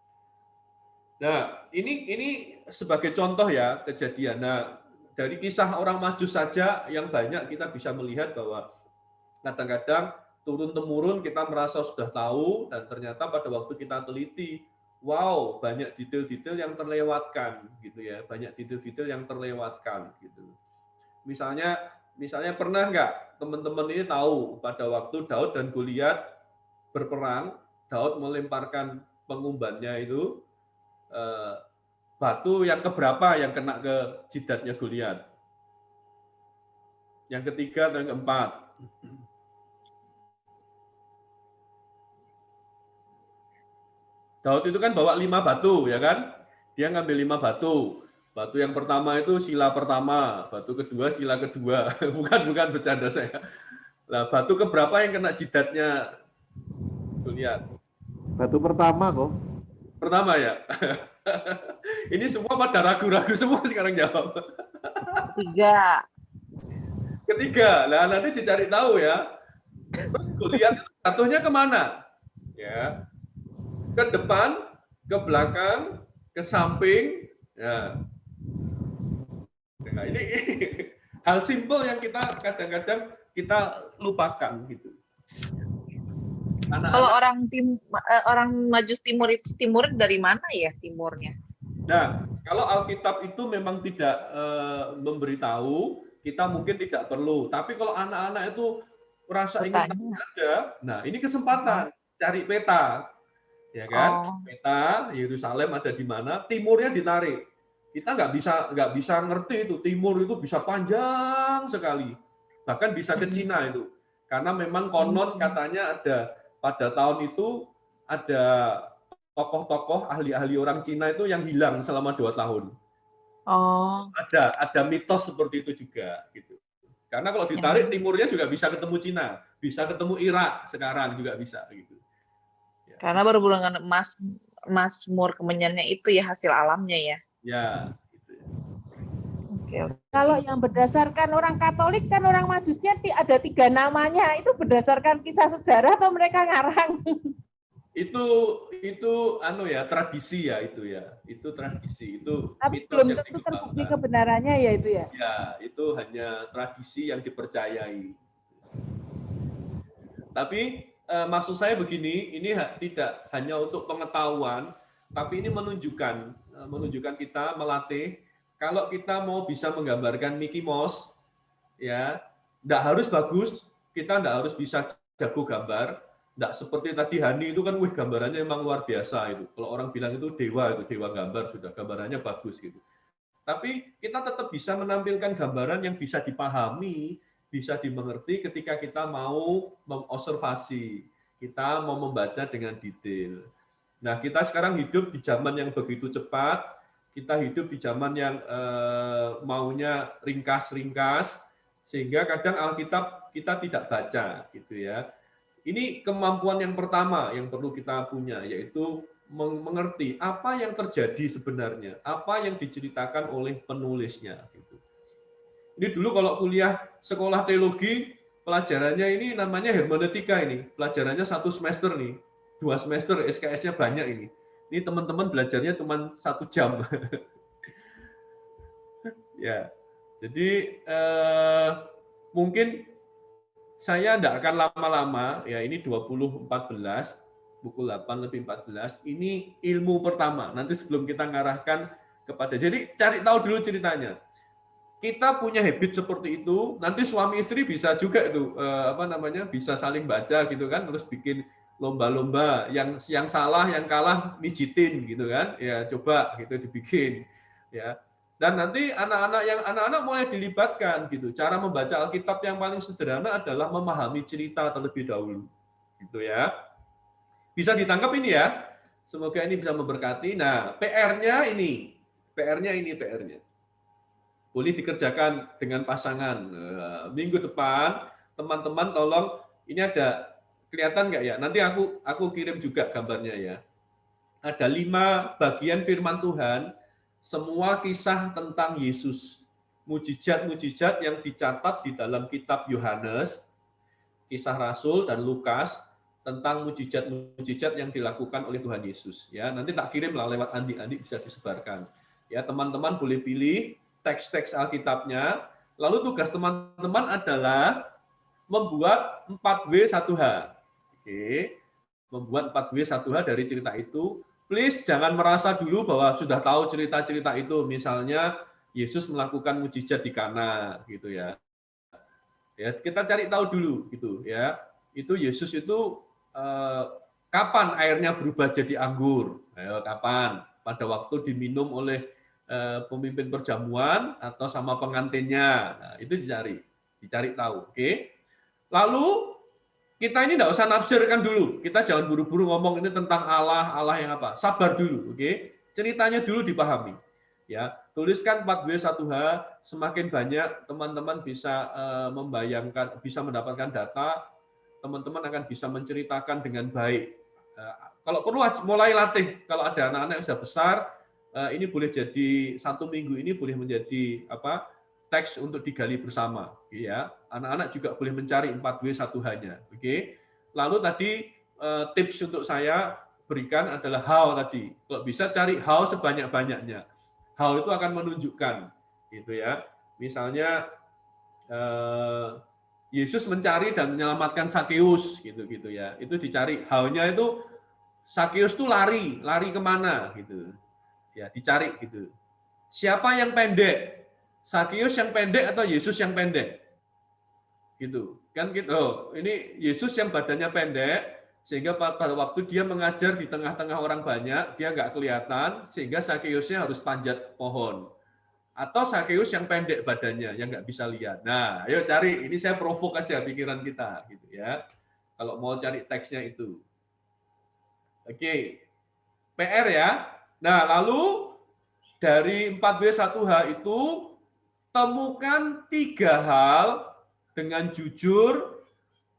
Nah, ini sebagai contoh ya kejadian. Nah, dari kisah orang Majus saja yang banyak kita bisa melihat bahwa kadang-kadang turun-temurun kita merasa sudah tahu dan ternyata pada waktu kita teliti, wow, banyak detail-detail yang terlewatkan gitu ya, banyak detail-detail yang terlewatkan gitu. Misalnya pernah nggak teman-teman ini tahu pada waktu Daud dan Goliat berperang, Daud melemparkan pengumbannya itu batu yang keberapa yang kena ke jidatnya Goliat? Yang ketiga dan yang keempat. Daud itu kan bawa 5 batu, ya kan? Dia ngambil 5 batu. Batu yang pertama itu sila pertama, batu kedua sila kedua. Bukan bercanda saya. Nah, batu keberapa yang kena jidatnya Goliat? Batu pertama kok. Pertama ya. Ini semua pada ragu-ragu semua sekarang jawab. Ketiga. Nah, nanti dicari tahu ya. Terus Goliat itu jatuhnya kemana? Ya. Ke depan, ke belakang, ke samping. Ya. Nah, ini hal simpel yang kita kadang-kadang kita lupakan gitu. Kalau orang Majus Timur itu timur dari mana ya timurnya? Nah, kalau Alkitab itu memang tidak memberitahu, kita mungkin tidak perlu. Tapi kalau anak-anak itu rasa ingin tahu ada, nah ini kesempatan cari peta, ya kan? Peta Yerusalem ada di mana, timurnya ditarik. Kita nggak bisa ngerti itu timur itu bisa panjang sekali, bahkan bisa ke Cina itu, karena memang konon katanya ada pada tahun itu ada tokoh-tokoh ahli-ahli orang Cina itu yang hilang selama 2 tahun. Ada mitos seperti itu juga gitu. Karena kalau ditarik timurnya juga bisa ketemu Cina, bisa ketemu Irak sekarang juga bisa gitu. Ya. Karena berhubungan Mazmur Kemenyannya itu ya hasil alamnya ya. Ya, gitu ya. Oke. Kalau yang berdasarkan orang Katolik kan orang Majusnya ada 3 namanya. Itu berdasarkan kisah sejarah atau mereka ngarang? Itu tradisi ya itu ya. Itu tradisi, itu Tapi mitos belum yang tentu terbukti dikembangkan. kebenarannya ya itu ya. Ya, itu hanya tradisi yang dipercayai. Tapi maksud saya begini, ini tidak hanya untuk pengetahuan, tapi ini menunjukkan kita melatih kalau kita mau bisa menggambarkan Mickey Mouse, ya, enggak harus bagus, kita enggak harus bisa jago gambar, enggak seperti tadi Hani itu kan, gambarannya memang luar biasa itu. Kalau orang bilang itu dewa gambar sudah gambarannya bagus gitu. Tapi kita tetap bisa menampilkan gambaran yang bisa dipahami, bisa dimengerti ketika kita mau mengobservasi, kita mau membaca dengan detail. Nah, kita sekarang hidup di zaman yang begitu cepat, kita hidup di zaman yang maunya ringkas-ringkas, sehingga kadang Alkitab kita tidak baca, gitu ya. Ini kemampuan yang pertama yang perlu kita punya, yaitu mengerti apa yang terjadi sebenarnya, apa yang diceritakan oleh penulisnya. Gitu. Ini dulu kalau kuliah sekolah teologi, pelajarannya ini namanya hermeneutika ini, pelajarannya 1 semester nih. 2 semester, SKS-nya banyak ini. Ini teman-teman belajarnya cuma 1 jam. Ya, jadi mungkin saya tidak akan lama-lama. Ya, ini 2014, pukul 8:14. Ini ilmu pertama. Nanti sebelum kita ngarahkan kepada, jadi cari tahu dulu ceritanya. Kita punya habit seperti itu. Nanti suami istri bisa juga itu bisa saling baca gitu kan, terus bikin lomba-lomba, yang salah yang kalah mijitin gitu kan, ya coba gitu dibikin ya. Dan nanti anak-anak mulai dilibatkan gitu. Cara membaca Alkitab yang paling sederhana adalah memahami cerita terlebih dahulu. Gitu ya. Bisa ditangkap ini ya. Semoga ini bisa memberkati. Nah, PR-nya ini. PR-nya. Boleh dikerjakan dengan pasangan. Minggu depan teman-teman tolong, ini ada kelihatan nggak ya? Nanti aku kirim juga gambarnya ya. Ada 5 bagian firman Tuhan, semua kisah tentang Yesus. Mujizat-mujizat yang dicatat di dalam kitab Yohanes, Kisah Rasul dan Lukas tentang mujizat-mujizat yang dilakukan oleh Tuhan Yesus. Ya, nanti tak kirim lah lewat Andi bisa disebarkan. Ya, teman-teman boleh pilih teks-teks Alkitabnya. Lalu tugas teman-teman adalah membuat 4W1H. Oke. Membuat 4W1H dari cerita itu. Please jangan merasa dulu bahwa sudah tahu cerita-cerita itu. Misalnya Yesus melakukan mujizat di Kana gitu ya. Ya, kita cari tahu dulu gitu ya. Itu Yesus itu kapan airnya berubah jadi anggur? Ayo, kapan? Pada waktu diminum oleh pemimpin perjamuan atau sama pengantinnya. Nah, itu dicari tahu. Oke. Lalu kita ini tidak usah nafsirkan dulu. Kita jangan buru-buru ngomong ini tentang Allah yang apa. Sabar dulu, oke? Ceritanya dulu dipahami. Ya, tuliskan 4W1H, semakin banyak teman-teman bisa membayangkan, bisa mendapatkan data, teman-teman akan bisa menceritakan dengan baik. Kalau perlu mulai latih. Kalau ada anak-anak yang sudah besar, ini boleh jadi 1 minggu ini boleh menjadi teks untuk digali bersama, ya. Anak-anak juga boleh mencari 4W1H-nya, oke. Lalu tadi tips untuk saya berikan adalah how tadi. Kalau bisa cari how sebanyak-banyaknya. How itu akan menunjukkan, gitu ya. Misalnya Yesus mencari dan menyelamatkan Sakeus, gitu ya. Itu dicari how-nya itu Sakeus itu lari kemana, gitu. Ya, dicari gitu. Siapa yang pendek? Sakeus yang pendek atau Yesus yang pendek? Gitu. Kan gitu. Oh, ini Yesus yang badannya pendek sehingga pada waktu dia mengajar di tengah-tengah orang banyak, dia nggak kelihatan sehingga Sakeusnya harus panjat pohon. Atau Sakeus yang pendek badannya yang nggak bisa lihat. Nah, ayo cari. Ini saya provok aja pikiran kita gitu ya. Kalau mau cari teksnya itu. Oke. PR ya. Nah, lalu dari 4W1H itu temukan 3 hal dengan jujur.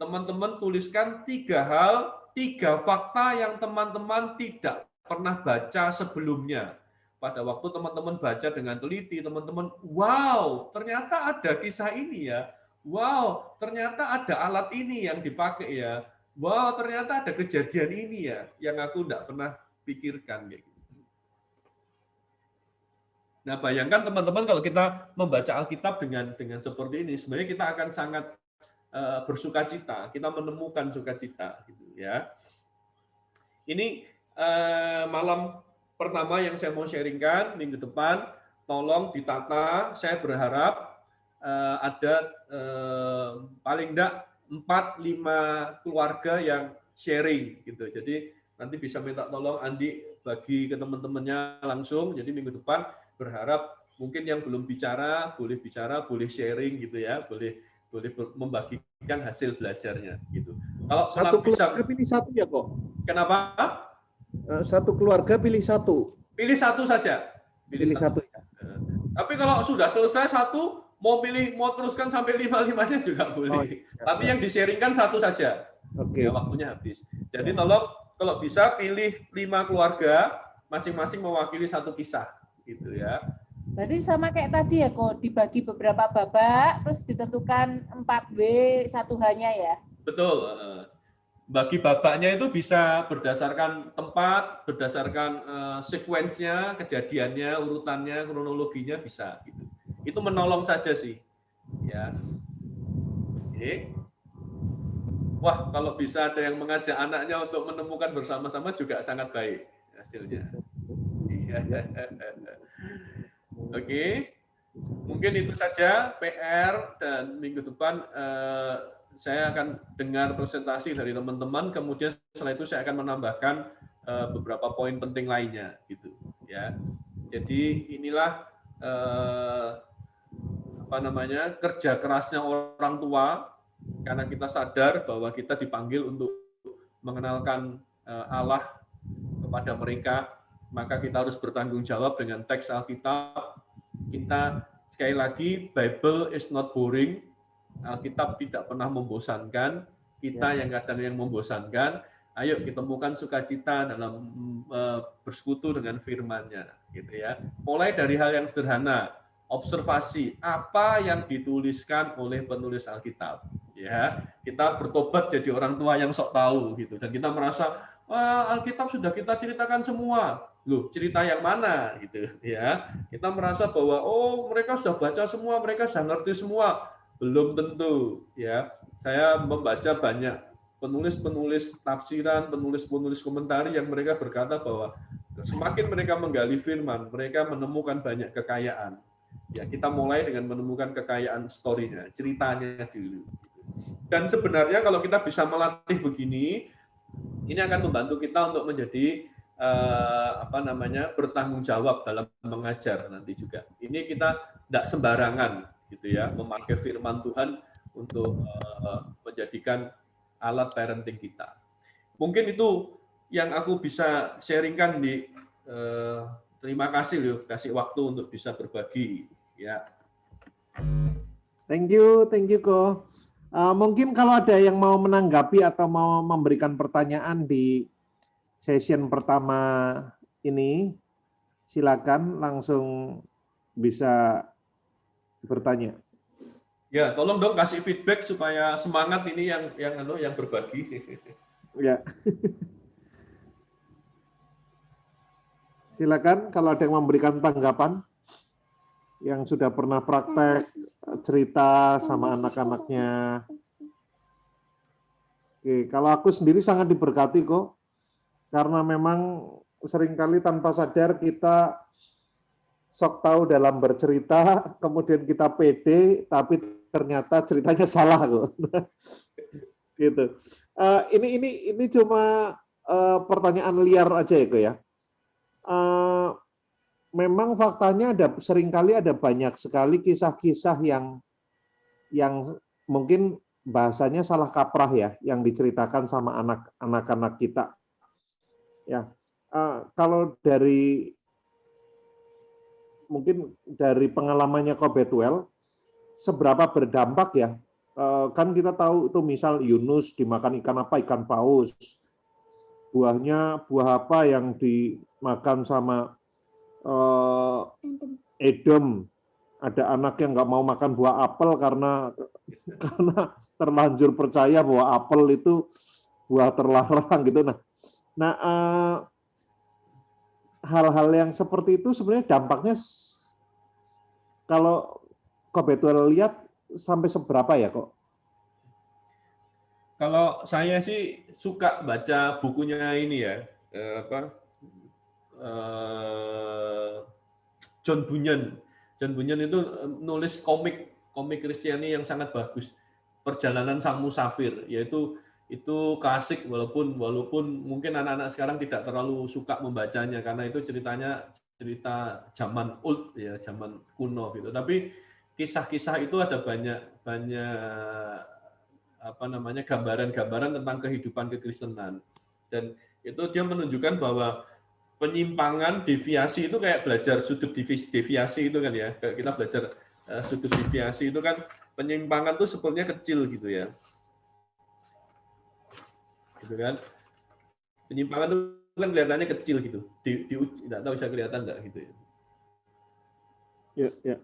Teman-teman tuliskan 3 hal, 3 fakta yang teman-teman tidak pernah baca sebelumnya. Pada waktu teman-teman baca dengan teliti, teman-teman, wow, ternyata ada kisah ini ya. Wow, ternyata ada alat ini yang dipakai ya. Wow, ternyata ada kejadian ini ya, yang aku tidak pernah pikirkan kayak gitu. Nah, bayangkan teman-teman kalau kita membaca Alkitab dengan seperti ini, sebenarnya kita akan sangat bersukacita, kita menemukan sukacita, gitu ya. Ini malam pertama yang saya mau sharingkan. Minggu depan, tolong ditata. Saya berharap ada paling enggak 4-5 keluarga yang sharing, gitu. Jadi nanti bisa minta tolong Andi bagi ke teman-temannya langsung. Jadi minggu depan berharap mungkin yang belum bicara, boleh sharing gitu ya, boleh membagikan hasil belajarnya gitu. Kalau Satu bisa pilih 1 ya kok. Kenapa? 1 keluarga pilih 1. Pilih 1 saja. Pilih 1 ya. Tapi kalau sudah selesai 1, mau teruskan sampai 5-5-nya juga boleh. Oh, iya. Tapi yang di-sharingkan 1 saja. Oke. Ya, waktunya habis. Jadi tolong kalau bisa pilih 5 keluarga, masing-masing mewakili 1 kisah. Gitu ya. Berarti sama kayak tadi ya kok, dibagi beberapa babak, terus ditentukan 4W1H-nya ya? Betul. Bagi babaknya itu bisa berdasarkan tempat, berdasarkan sekuensnya, kejadiannya, urutannya, kronologinya bisa. Gitu. Itu menolong saja sih. Ya. Oke. Wah, kalau bisa ada yang mengajak anaknya untuk menemukan bersama-sama juga sangat baik hasilnya. Oke, mungkin itu saja PR, dan minggu depan saya akan dengar presentasi dari teman-teman, kemudian setelah itu saya akan menambahkan beberapa poin penting lainnya gitu ya. Jadi inilah kerja kerasnya orang tua, karena kita sadar bahwa kita dipanggil untuk mengenalkan Allah kepada mereka, maka kita harus bertanggung jawab dengan teks Alkitab. Kita sekali lagi, Bible is not boring. Alkitab tidak pernah membosankan. Kita yang kadang yang membosankan. Ayo kita temukan sukacita dalam bersekutu dengan firman-Nya, gitu ya. Mulai dari hal yang sederhana, observasi apa yang dituliskan oleh penulis Alkitab. Ya, kita bertobat jadi orang tua yang sok tahu, gitu. Dan kita merasa, wah, Alkitab sudah kita ceritakan semua. Loh, cerita yang mana, gitu ya? Kita merasa bahwa oh mereka sudah baca semua, mereka sudah ngerti semua. Belum tentu, ya. Saya membaca banyak penulis-penulis tafsiran, penulis-penulis komentar yang mereka berkata bahwa semakin mereka menggali firman, mereka menemukan banyak kekayaan. Ya, kita mulai dengan menemukan kekayaan story-nya, ceritanya dulu. Dan sebenarnya kalau kita bisa melatih begini, ini akan membantu kita untuk menjadi bertanggung jawab dalam mengajar nanti juga. Ini kita tidak sembarangan, gitu ya, memakai firman Tuhan untuk menjadikan alat parenting kita. Mungkin itu yang aku bisa sharingkan di terima kasih loh, kasih waktu untuk bisa berbagi ya. Thank you Ko. Mungkin kalau ada yang mau menanggapi atau mau memberikan pertanyaan di session pertama ini, silakan langsung bisa bertanya. Ya, tolong dong kasih feedback supaya semangat ini yang berbagi. Ya. Silakan kalau ada yang memberikan tanggapan yang sudah pernah praktek cerita sama anak-anaknya. Oke, kalau aku sendiri sangat diberkati kok. Karena memang seringkali tanpa sadar kita sok tahu dalam bercerita, kemudian kita pede, tapi ternyata ceritanya salah kok. Gitu. Ini cuma pertanyaan liar aja ya kok ya. Memang faktanya seringkali ada banyak sekali kisah-kisah yang mungkin bahasanya salah kaprah ya, yang diceritakan sama anak-anak kita. Ya, kalau mungkin dari pengalamannya Ko Bethuel, seberapa berdampak ya? Kan kita tahu itu misal Yunus dimakan ikan apa? Ikan paus. Buahnya buah apa yang dimakan sama Edom? Ada anak yang nggak mau makan buah apel karena terlanjur percaya bahwa apel itu buah terlarang gitu. Nah, hal-hal yang seperti itu sebenarnya dampaknya kalau Ko Bethuel lihat sampai seberapa ya kok? Kalau saya sih suka baca bukunya ini ya, John Bunyan. John Bunyan itu nulis komik Kristiani yang sangat bagus. Perjalanan Sang Musafir, yaitu itu klasik walaupun mungkin anak-anak sekarang tidak terlalu suka membacanya karena itu cerita zaman old ya, zaman kuno gitu. Tapi kisah-kisah itu ada banyak gambaran-gambaran tentang kehidupan kekristenan. Dan itu dia menunjukkan bahwa penyimpangan, deviasi itu kayak belajar sudut deviasi itu kan ya. Kayak kita belajar sudut deviasi itu kan penyimpangan itu sepertinya kecil gitu ya. Gitu kan, penyimpangan itu kan kelihatannya kecil gitu, tidak tahu bisa kelihatan nggak gitu ya. Ya.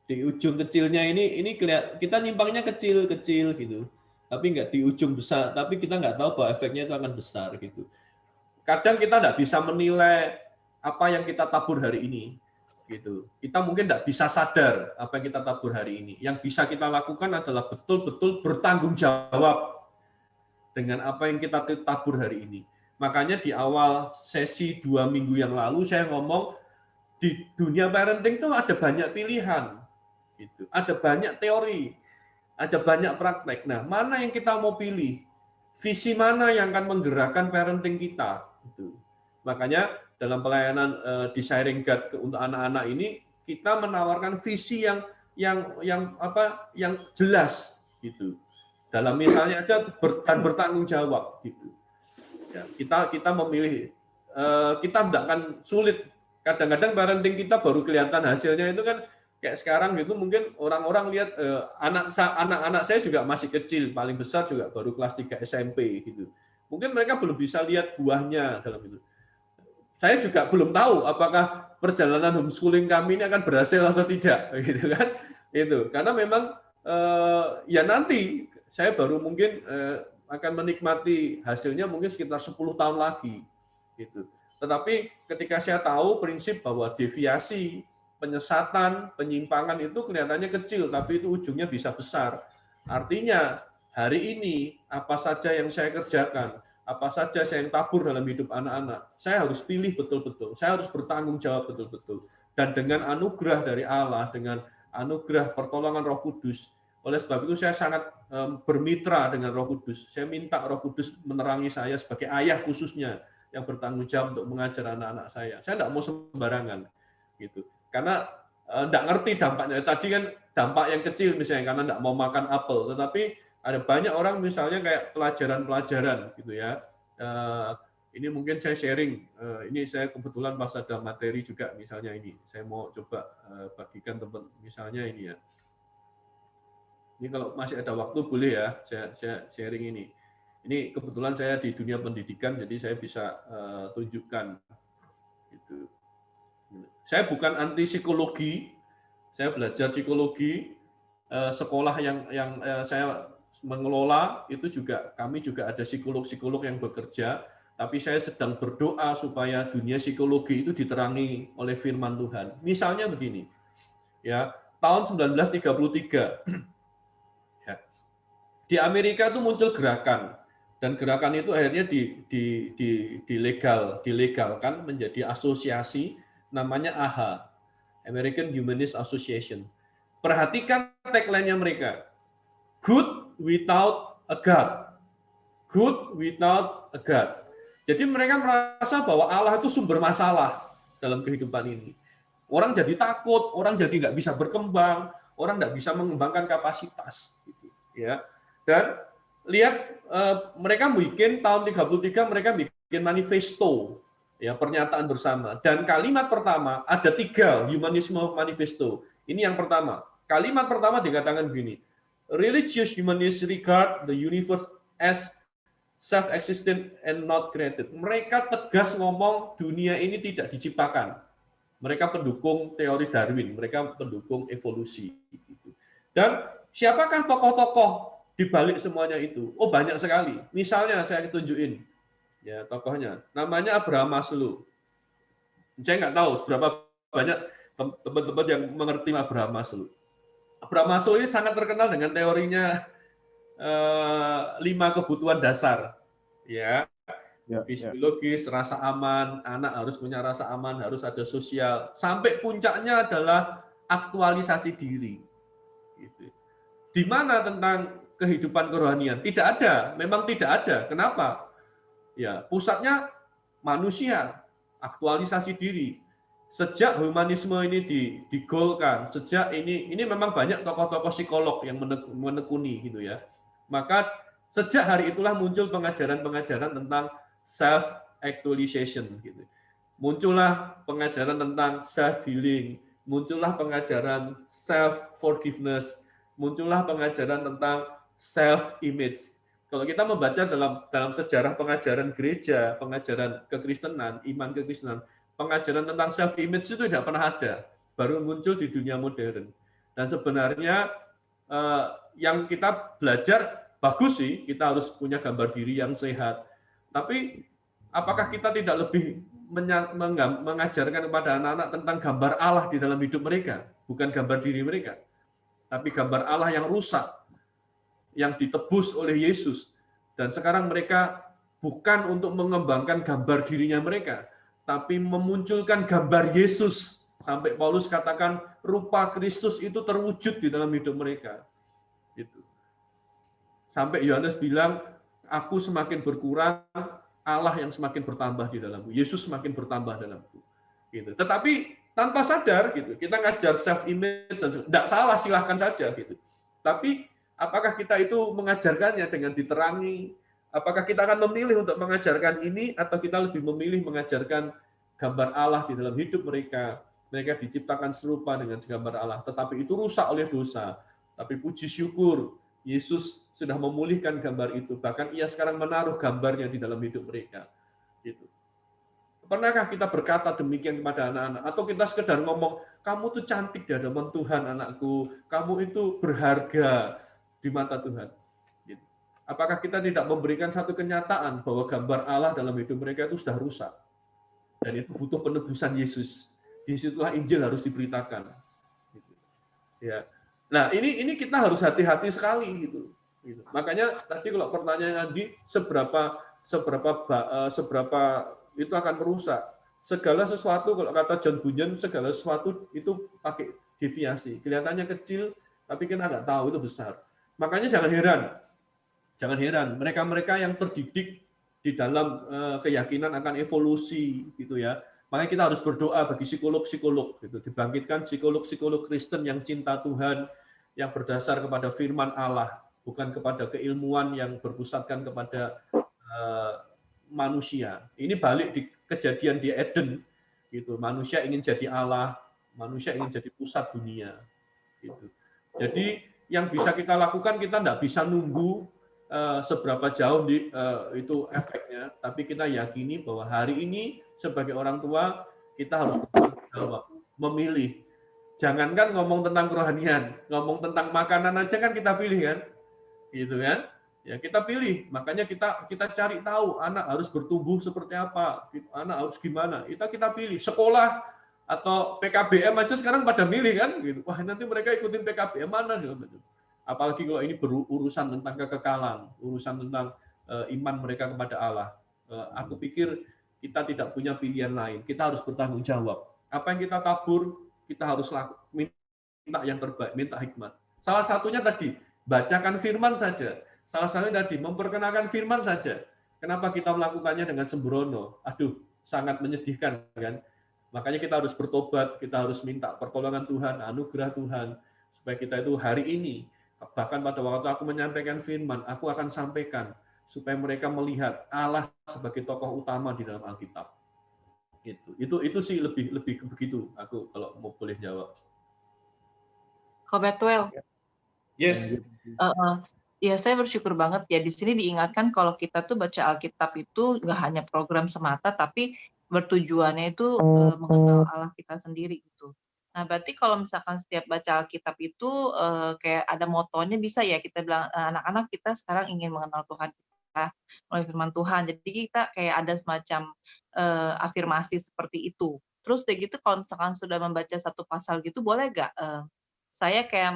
Di ujung kecilnya ini kita nyimpangnya kecil gitu, tapi nggak di ujung besar, tapi kita nggak tahu bahwa efeknya itu akan besar gitu. Kadang kita nggak bisa menilai apa yang kita tabur hari ini gitu. Kita mungkin nggak bisa sadar apa yang kita tabur hari ini. Yang bisa kita lakukan adalah betul-betul bertanggung jawab dengan apa yang kita tabur hari ini. Makanya di awal sesi 2 minggu yang lalu saya ngomong di dunia parenting itu ada banyak pilihan, gitu. Ada banyak teori, ada banyak praktek. Nah, mana yang kita mau pilih? Visi mana yang akan menggerakkan parenting kita? Gitu. Makanya dalam pelayanan di Sharing God untuk anak-anak ini, kita menawarkan visi yang jelas gitu. Dalam misalnya aja dan bertanggung jawab gitu. Ya, kita memilih, kita tidak akan sulit. Kadang-kadang parenting kita baru kelihatan hasilnya itu kan kayak sekarang gitu, mungkin orang-orang lihat anak-anak saya juga masih kecil, paling besar juga baru kelas 3 SMP gitu. Mungkin mereka belum bisa lihat buahnya dalam itu. Saya juga belum tahu apakah perjalanan homeschooling kami ini akan berhasil atau tidak, gitu kan? Itu karena memang ya nanti saya baru mungkin akan menikmati hasilnya mungkin sekitar 10 tahun lagi, gitu. Tetapi ketika saya tahu prinsip bahwa deviasi, penyesatan, penyimpangan itu kelihatannya kecil, tapi itu ujungnya bisa besar. Artinya hari ini apa saja yang saya kerjakan, apa saja saya yang tabur dalam hidup anak-anak, saya harus pilih betul-betul, saya harus bertanggung jawab betul-betul. Dan dengan anugerah dari Allah, dengan anugerah pertolongan Roh Kudus, oleh sebab itu saya sangat bermitra dengan Roh Kudus. Saya minta Roh Kudus menerangi saya sebagai ayah khususnya yang bertanggung jawab untuk mengajar anak-anak saya. Saya tidak mau sembarangan, gitu. Karena tidak ngerti dampaknya. Tadi kan dampak yang kecil misalnya karena tidak mau makan apel, tetapi ada banyak orang misalnya kayak pelajaran-pelajaran gitu ya. Ini mungkin saya sharing. Ini saya kebetulan pas ada materi juga misalnya ini. Saya mau coba bagikan teman misalnya ini ya. Ini kalau masih ada waktu boleh ya saya sharing ini. Ini kebetulan saya di dunia pendidikan, jadi saya bisa tunjukkan. Gitu. Saya bukan anti psikologi, saya belajar psikologi, sekolah yang saya mengelola itu juga kami juga ada psikolog-psikolog yang bekerja, tapi saya sedang berdoa supaya dunia psikologi itu diterangi oleh firman Tuhan. Misalnya begini, ya tahun 1933 ya, di Amerika itu muncul gerakan. Dan gerakan itu akhirnya dilegalkan menjadi asosiasi namanya AHA, American Humanist Association. Perhatikan tagline-nya mereka. Good without a God. Good without a God. Jadi mereka merasa bahwa Allah itu sumber masalah dalam kehidupan ini. Orang jadi takut, orang jadi nggak bisa berkembang, orang nggak bisa mengembangkan kapasitas. Gitu, ya. Dan lihat mereka bikin tahun 33 mereka bikin manifesto, ya pernyataan bersama. Dan kalimat pertama ada 3 humanisme manifesto. Ini yang pertama. Kalimat pertama dikatakan begini. Religious humanists regard the universe as self-existent and not created. Mereka tegas ngomong dunia ini tidak diciptakan. Mereka pendukung teori Darwin, mereka pendukung evolusi. Dan siapakah tokoh-tokoh di balik semuanya itu? Oh, banyak sekali. Misalnya saya tunjukin ya tokohnya. Namanya Abraham Maslow. Saya nggak tahu seberapa banyak teman-teman yang mengerti Abraham Maslow. Abraham Maslow ini sangat terkenal dengan teorinya 5 kebutuhan dasar. Ya. Fisiologis, rasa aman, anak harus punya rasa aman, harus ada sosial. Sampai puncaknya adalah aktualisasi diri. Gitu. Di mana tentang kehidupan kerohanian? Tidak ada, memang tidak ada. Kenapa? Ya, pusatnya manusia, aktualisasi diri. Sejak humanisme ini digolkan, sejak ini memang banyak tokoh-tokoh psikolog yang menekuni gitu ya. Maka sejak hari itulah muncul pengajaran-pengajaran tentang self actualization gitu. Muncullah pengajaran tentang self healing, muncullah pengajaran self forgiveness, muncullah pengajaran tentang self-image. Kalau kita membaca dalam sejarah pengajaran gereja, pengajaran kekristenan, iman kekristenan, pengajaran tentang self-image itu tidak pernah ada. Baru muncul di dunia modern. Dan sebenarnya yang kita belajar bagus sih, kita harus punya gambar diri yang sehat. Tapi apakah kita tidak lebih mengajarkan kepada anak-anak tentang gambar Allah di dalam hidup mereka? Bukan gambar diri mereka, tapi gambar Allah yang rusak, yang ditebus oleh Yesus. Dan sekarang mereka bukan untuk mengembangkan gambar dirinya mereka, tapi memunculkan gambar Yesus. Sampai Paulus katakan rupa Kristus itu terwujud di dalam hidup mereka. Itu. Sampai Yohanes bilang, aku semakin berkurang, Allah yang semakin bertambah di dalamku, Yesus semakin bertambah dalamku. Gitu. Tetapi tanpa sadar gitu, kita ngajar self image, tidak salah, silahkan saja gitu. Tapi apakah kita itu mengajarkannya dengan diterangi? Apakah kita akan memilih untuk mengajarkan ini atau kita lebih memilih mengajarkan gambar Allah di dalam hidup mereka? Mereka diciptakan serupa dengan gambar Allah, tetapi itu rusak oleh dosa. Tapi puji syukur, Yesus sudah memulihkan gambar itu. Bahkan ia sekarang menaruh gambarnya di dalam hidup mereka. Gitu. Pernahkah kita berkata demikian kepada anak-anak? Atau kita sekedar ngomong, kamu tuh cantik di hadapan Tuhan anakku, kamu itu berharga di mata Tuhan. Gitu. Apakah kita tidak memberikan satu kenyataan bahwa gambar Allah dalam hidup mereka itu sudah rusak? Dan itu butuh penebusan Yesus. Disitulah Injil harus diberitakan. Gitu. Ya. Nah, ini kita harus hati-hati sekali gitu. Makanya tadi kalau pertanyaan Andi, seberapa itu akan merusak. Segala sesuatu, kalau kata John Bunyan, segala sesuatu itu pakai deviasi. Kelihatannya kecil, tapi kita nggak tahu itu besar. Makanya jangan heran, mereka-mereka yang terdidik di dalam keyakinan akan evolusi, gitu ya. Makanya kita harus berdoa bagi psikolog-psikolog, gitu. Dibangkitkan psikolog-psikolog Kristen yang cinta Tuhan, yang berdasar kepada firman Allah, bukan kepada keilmuan yang berpusatkan kepada manusia. Ini balik di kejadian di Eden, gitu. Manusia ingin jadi Allah, manusia ingin jadi pusat dunia, gitu. Jadi yang bisa kita lakukan, kita tidak bisa nunggu seberapa jauh itu efeknya, tapi kita yakini bahwa hari ini sebagai orang tua kita harus bertanggung jawab, memilih. Jangankan ngomong tentang kerohanian, ngomong tentang makanan aja kan kita pilih kan, gitu kan? Ya kita pilih, makanya kita cari tahu anak harus bertumbuh seperti apa, anak harus gimana. Kita pilih sekolah atau PKBM aja sekarang pada milih kan, gitu. Wah nanti mereka ikutin PKBM mana gitu. Apalagi kalau ini berurusan tentang kekekalan, urusan tentang iman mereka kepada Allah. Aku pikir kita tidak punya pilihan lain. Kita harus bertanggung jawab. Apa yang kita tabur, kita harus minta yang terbaik, minta hikmat. Salah satunya tadi, bacakan firman saja. Salah satunya tadi, memperkenalkan firman saja. Kenapa kita melakukannya dengan sembrono? Aduh, sangat menyedihkan kan? Makanya kita harus bertobat, kita harus minta pertolongan Tuhan, anugerah Tuhan, supaya kita itu hari ini, bahkan pada waktu aku menyampaikan firman, aku akan sampaikan, supaya mereka melihat Allah sebagai tokoh utama di dalam Alkitab. Itu sih lebih begitu, aku kalau mau boleh jawab. Kobetwell. Yes. Ya, saya bersyukur banget ya di sini diingatkan kalau kita tuh baca Alkitab itu nggak hanya program semata, tapi bertujuannya itu mengenal Allah kita sendiri gitu. Nah, berarti kalau misalkan setiap baca Alkitab itu kayak ada motonya bisa ya kita bilang anak-anak kita sekarang ingin mengenal Tuhan kita melalui firman Tuhan. Jadi kita kayak ada semacam afirmasi seperti itu. Terus kayak gitu kalau misalkan sudah membaca satu pasal gitu boleh nggak saya kayak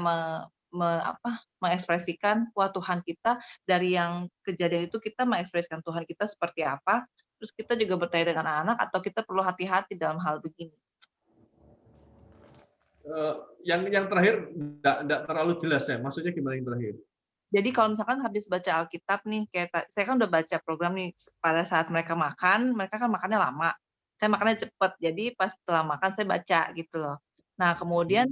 mengekspresikan wah Tuhan kita dari yang kejadian itu kita mengekspresikan Tuhan kita seperti apa, terus kita juga bertanya dengan anak-anak atau kita perlu hati-hati dalam hal begini. Yang terakhir enggak terlalu jelas ya, maksudnya gimana yang terakhir? Jadi kalau misalkan habis baca Alkitab nih, kayak saya kan udah baca program nih pada saat mereka makan, mereka kan makannya lama, saya makannya cepet, jadi pas setelah makan saya baca gitu loh. Nah, kemudian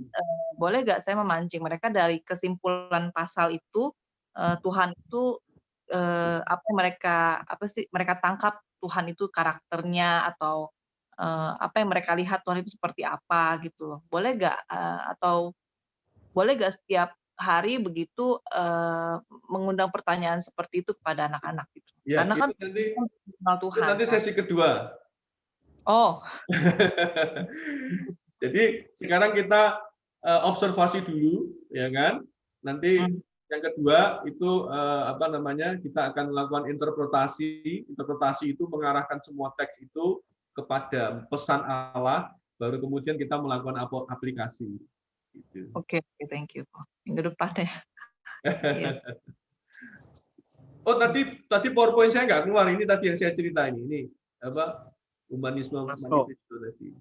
boleh nggak saya memancing mereka dari kesimpulan pasal itu, Tuhan itu apa yang mereka tangkap Tuhan itu karakternya atau apa yang mereka lihat Tuhan itu seperti apa gitu loh. Boleh nggak atau boleh nggak setiap hari begitu mengundang pertanyaan seperti itu kepada anak-anak gitu. Ya, Karena kan itu nanti sesi kedua. Oh. Jadi sekarang kita observasi dulu, ya kan? Nanti yang kedua itu kita akan melakukan interpretasi. Interpretasi itu mengarahkan semua teks itu kepada pesan Allah, baru kemudian kita melakukan aplikasi. Gitu. Oke, thank you. Minggu depan ya. Oh tadi PowerPoint saya nggak keluar. Ini tadi yang saya cerita ini apa humanisme manifesto tadi.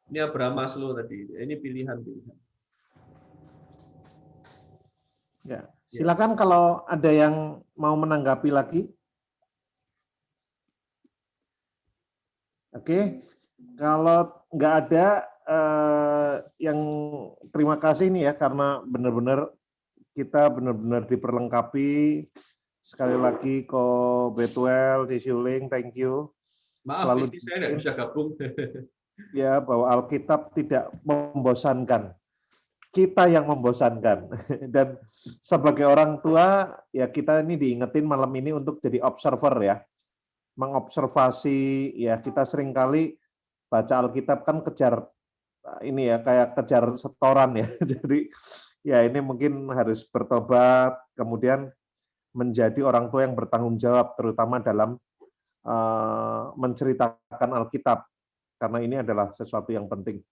Ini Abraham Maslow tadi. Ini pilihan. Ya, silakan kalau ada yang mau menanggapi lagi. Oke, kalau nggak ada yang terima kasih nih ya karena benar-benar kita benar-benar diperlengkapi. Sekali lagi Ko Betwell, Cisiuling, thank you. Maaf, Selalu Rizky, saya nggak bisa gabung. ya bahwa Alkitab tidak membosankan. Kita yang membosankan. Dan sebagai orang tua, ya kita ini diingetin malam ini untuk jadi observer ya. Mengobservasi, ya kita seringkali baca Alkitab kan kejar, ini ya kayak kejar setoran ya. Jadi ya ini mungkin harus bertobat, kemudian menjadi orang tua yang bertanggung jawab, terutama dalam menceritakan Alkitab. Karena ini adalah sesuatu yang penting.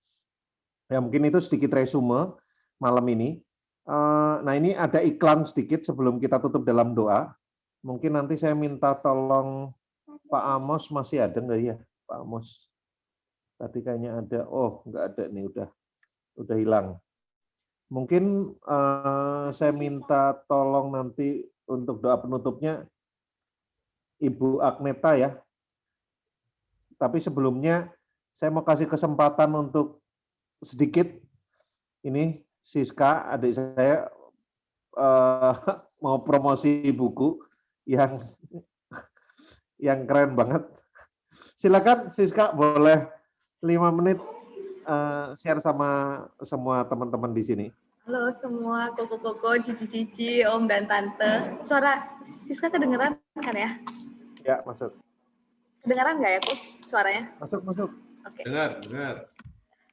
Ya mungkin itu sedikit resume malam ini. Nah ini ada iklan sedikit sebelum kita tutup dalam doa. Mungkin nanti saya minta tolong Pak Amos, masih ada nggak ya Pak Amos? Tadi kayaknya ada. Oh nggak ada nih, udah hilang. Mungkin saya minta tolong nanti untuk doa penutupnya Ibu Agneta ya. Tapi sebelumnya saya mau kasih kesempatan untuk sedikit ini Siska, adik saya mau promosi buku yang keren banget. Silakan Siska, boleh 5 menit share sama semua teman-teman di sini. Halo semua, koko-koko, cici-cici, om dan tante. Suara Siska kedengeran kan ya? Ya, masuk. Kedengeran nggak ya, Kok, suaranya? Masuk. Oke. Dengar.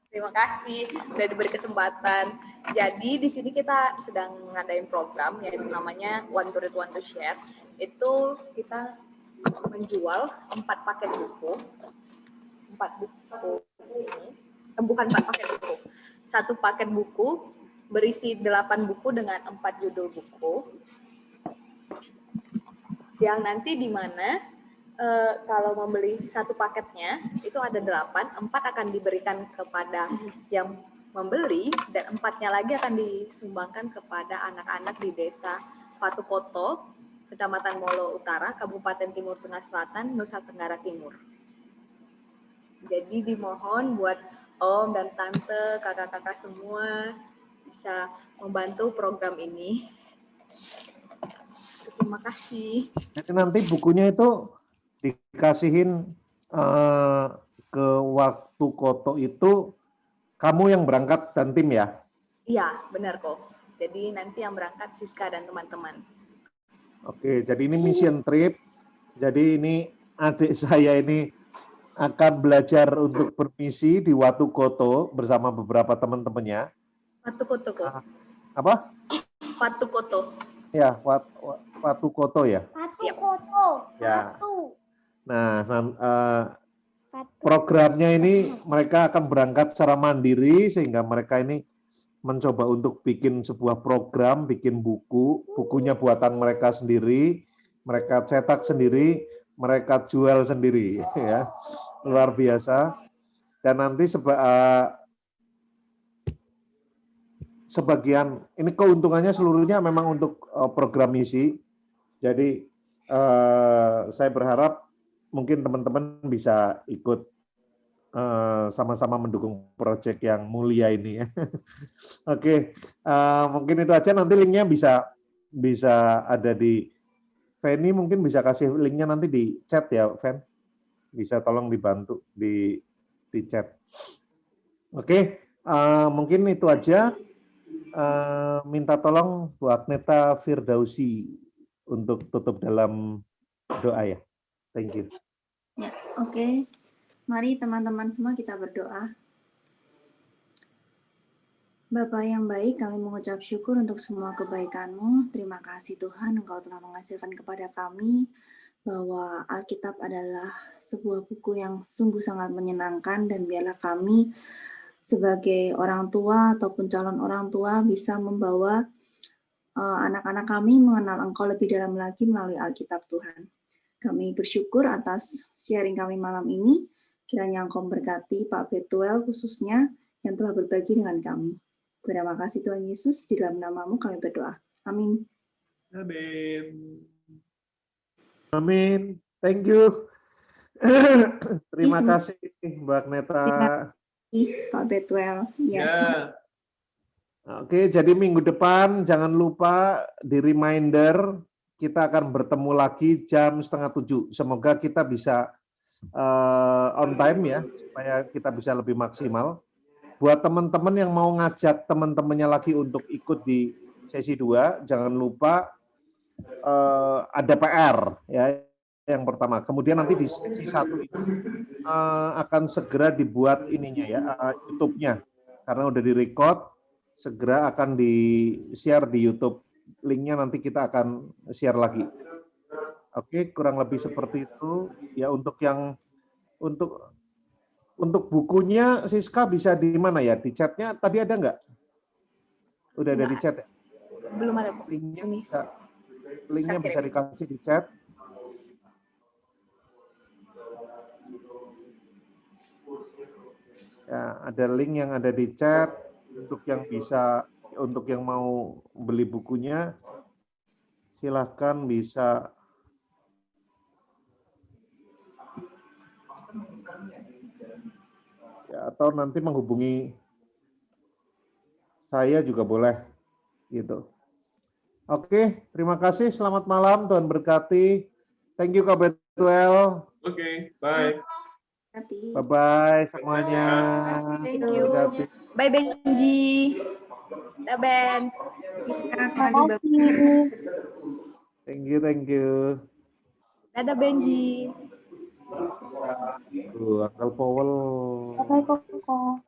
Terima kasih sudah diberi kesempatan. Jadi di sini kita sedang ngadain program yaitu namanya One to Read, One to Share. Itu kita menjual 4 paket buku. 4 buku ini, bukan 4 paket buku. 1 paket buku berisi 8 buku dengan 4 judul buku. Yang nanti di mana kalau membeli 1 paketnya itu ada 8, 4 akan diberikan kepada yang membeli dan 4-nya lagi akan disumbangkan kepada anak-anak di desa Patukoto, Kecamatan Molo Utara, Kabupaten Timur Tengah Selatan, Nusa Tenggara Timur. Jadi dimohon buat om dan tante, kakak-kakak semua bisa membantu program ini. Terima kasih. Jadi nanti bukunya itu dikasihin ke waktu Koto itu kamu yang berangkat dan tim ya? Iya, benar kok. Jadi nanti yang berangkat Siska dan teman-teman. Oke, jadi ini mission trip. Jadi ini adik saya ini akan belajar untuk bermisi di Watu Koto bersama beberapa teman-temannya. Watu Koto kok. Apa? Watu Koto. Ya, Watu Koto ya. Watu Koto. Ya. Nah, programnya ini mereka akan berangkat secara mandiri sehingga mereka ini mencoba untuk bikin sebuah program, bikin buku, bukunya buatan mereka sendiri, mereka cetak sendiri, mereka jual sendiri, ya, luar biasa. Dan nanti sebagian ini keuntungannya seluruhnya memang untuk program misi. Jadi saya berharap mungkin teman-teman bisa ikut sama-sama mendukung proyek yang mulia ini. Oke, mungkin itu aja. Nanti linknya bisa ada di Feni, mungkin bisa kasih linknya nanti di chat ya, Fen. Bisa tolong dibantu di chat. Oke, mungkin itu aja. Minta tolong Bu Agneta Firdausi untuk tutup dalam doa ya. Thank you. Ya, oke. Mari teman-teman semua kita berdoa. Bapa yang baik, kami mengucap syukur untuk semua kebaikan-Mu. Terima kasih Tuhan, Engkau telah menghasilkan kepada kami bahwa Alkitab adalah sebuah buku yang sungguh sangat menyenangkan, dan biarlah kami sebagai orang tua ataupun calon orang tua bisa membawa anak-anak kami mengenal Engkau lebih dalam lagi melalui Alkitab Tuhan. Kami bersyukur atas sharing kami malam ini. Kiranya Engkau memberkati Pak Betwell khususnya yang telah berbagi dengan kami. Terima kasih Tuhan Yesus, di dalam nama-Mu kami berdoa. Amin. Amin. Amin. Thank you. Terima kasih Mbak Neta. Pak Betwel. Ya. Ya. Oke, jadi minggu depan jangan lupa di reminder kita akan bertemu lagi jam 6:30. Semoga kita bisa on time ya, supaya kita bisa lebih maksimal. Buat teman-teman yang mau ngajak teman-temannya lagi untuk ikut di sesi 2, jangan lupa ada PR ya. Yang pertama, kemudian nanti di sesi 1 ini akan segera dibuat ininya ya, YouTube-nya, karena udah di-record, segera akan di-share di YouTube. Linknya nanti kita akan share lagi. Oke, kurang lebih seperti itu ya. Untuk bukunya Siska bisa di mana ya? Di chatnya tadi ada nggak? Udah ada di chat ya? Belum ada kok. Linknya bisa dikasih di chat. Ya, ada link yang ada di chat untuk yang mau beli bukunya, silahkan bisa ya, atau nanti menghubungi saya juga boleh gitu. Oke, terima kasih. Selamat malam, Tuhan berkati. Thank you Kak Betwel. Oke, bye. Bye-bye semuanya. Thank you. Bye Benji. Dah Ben. Thank you. Dadah Benji. Uncle Powell. Bye, Koko.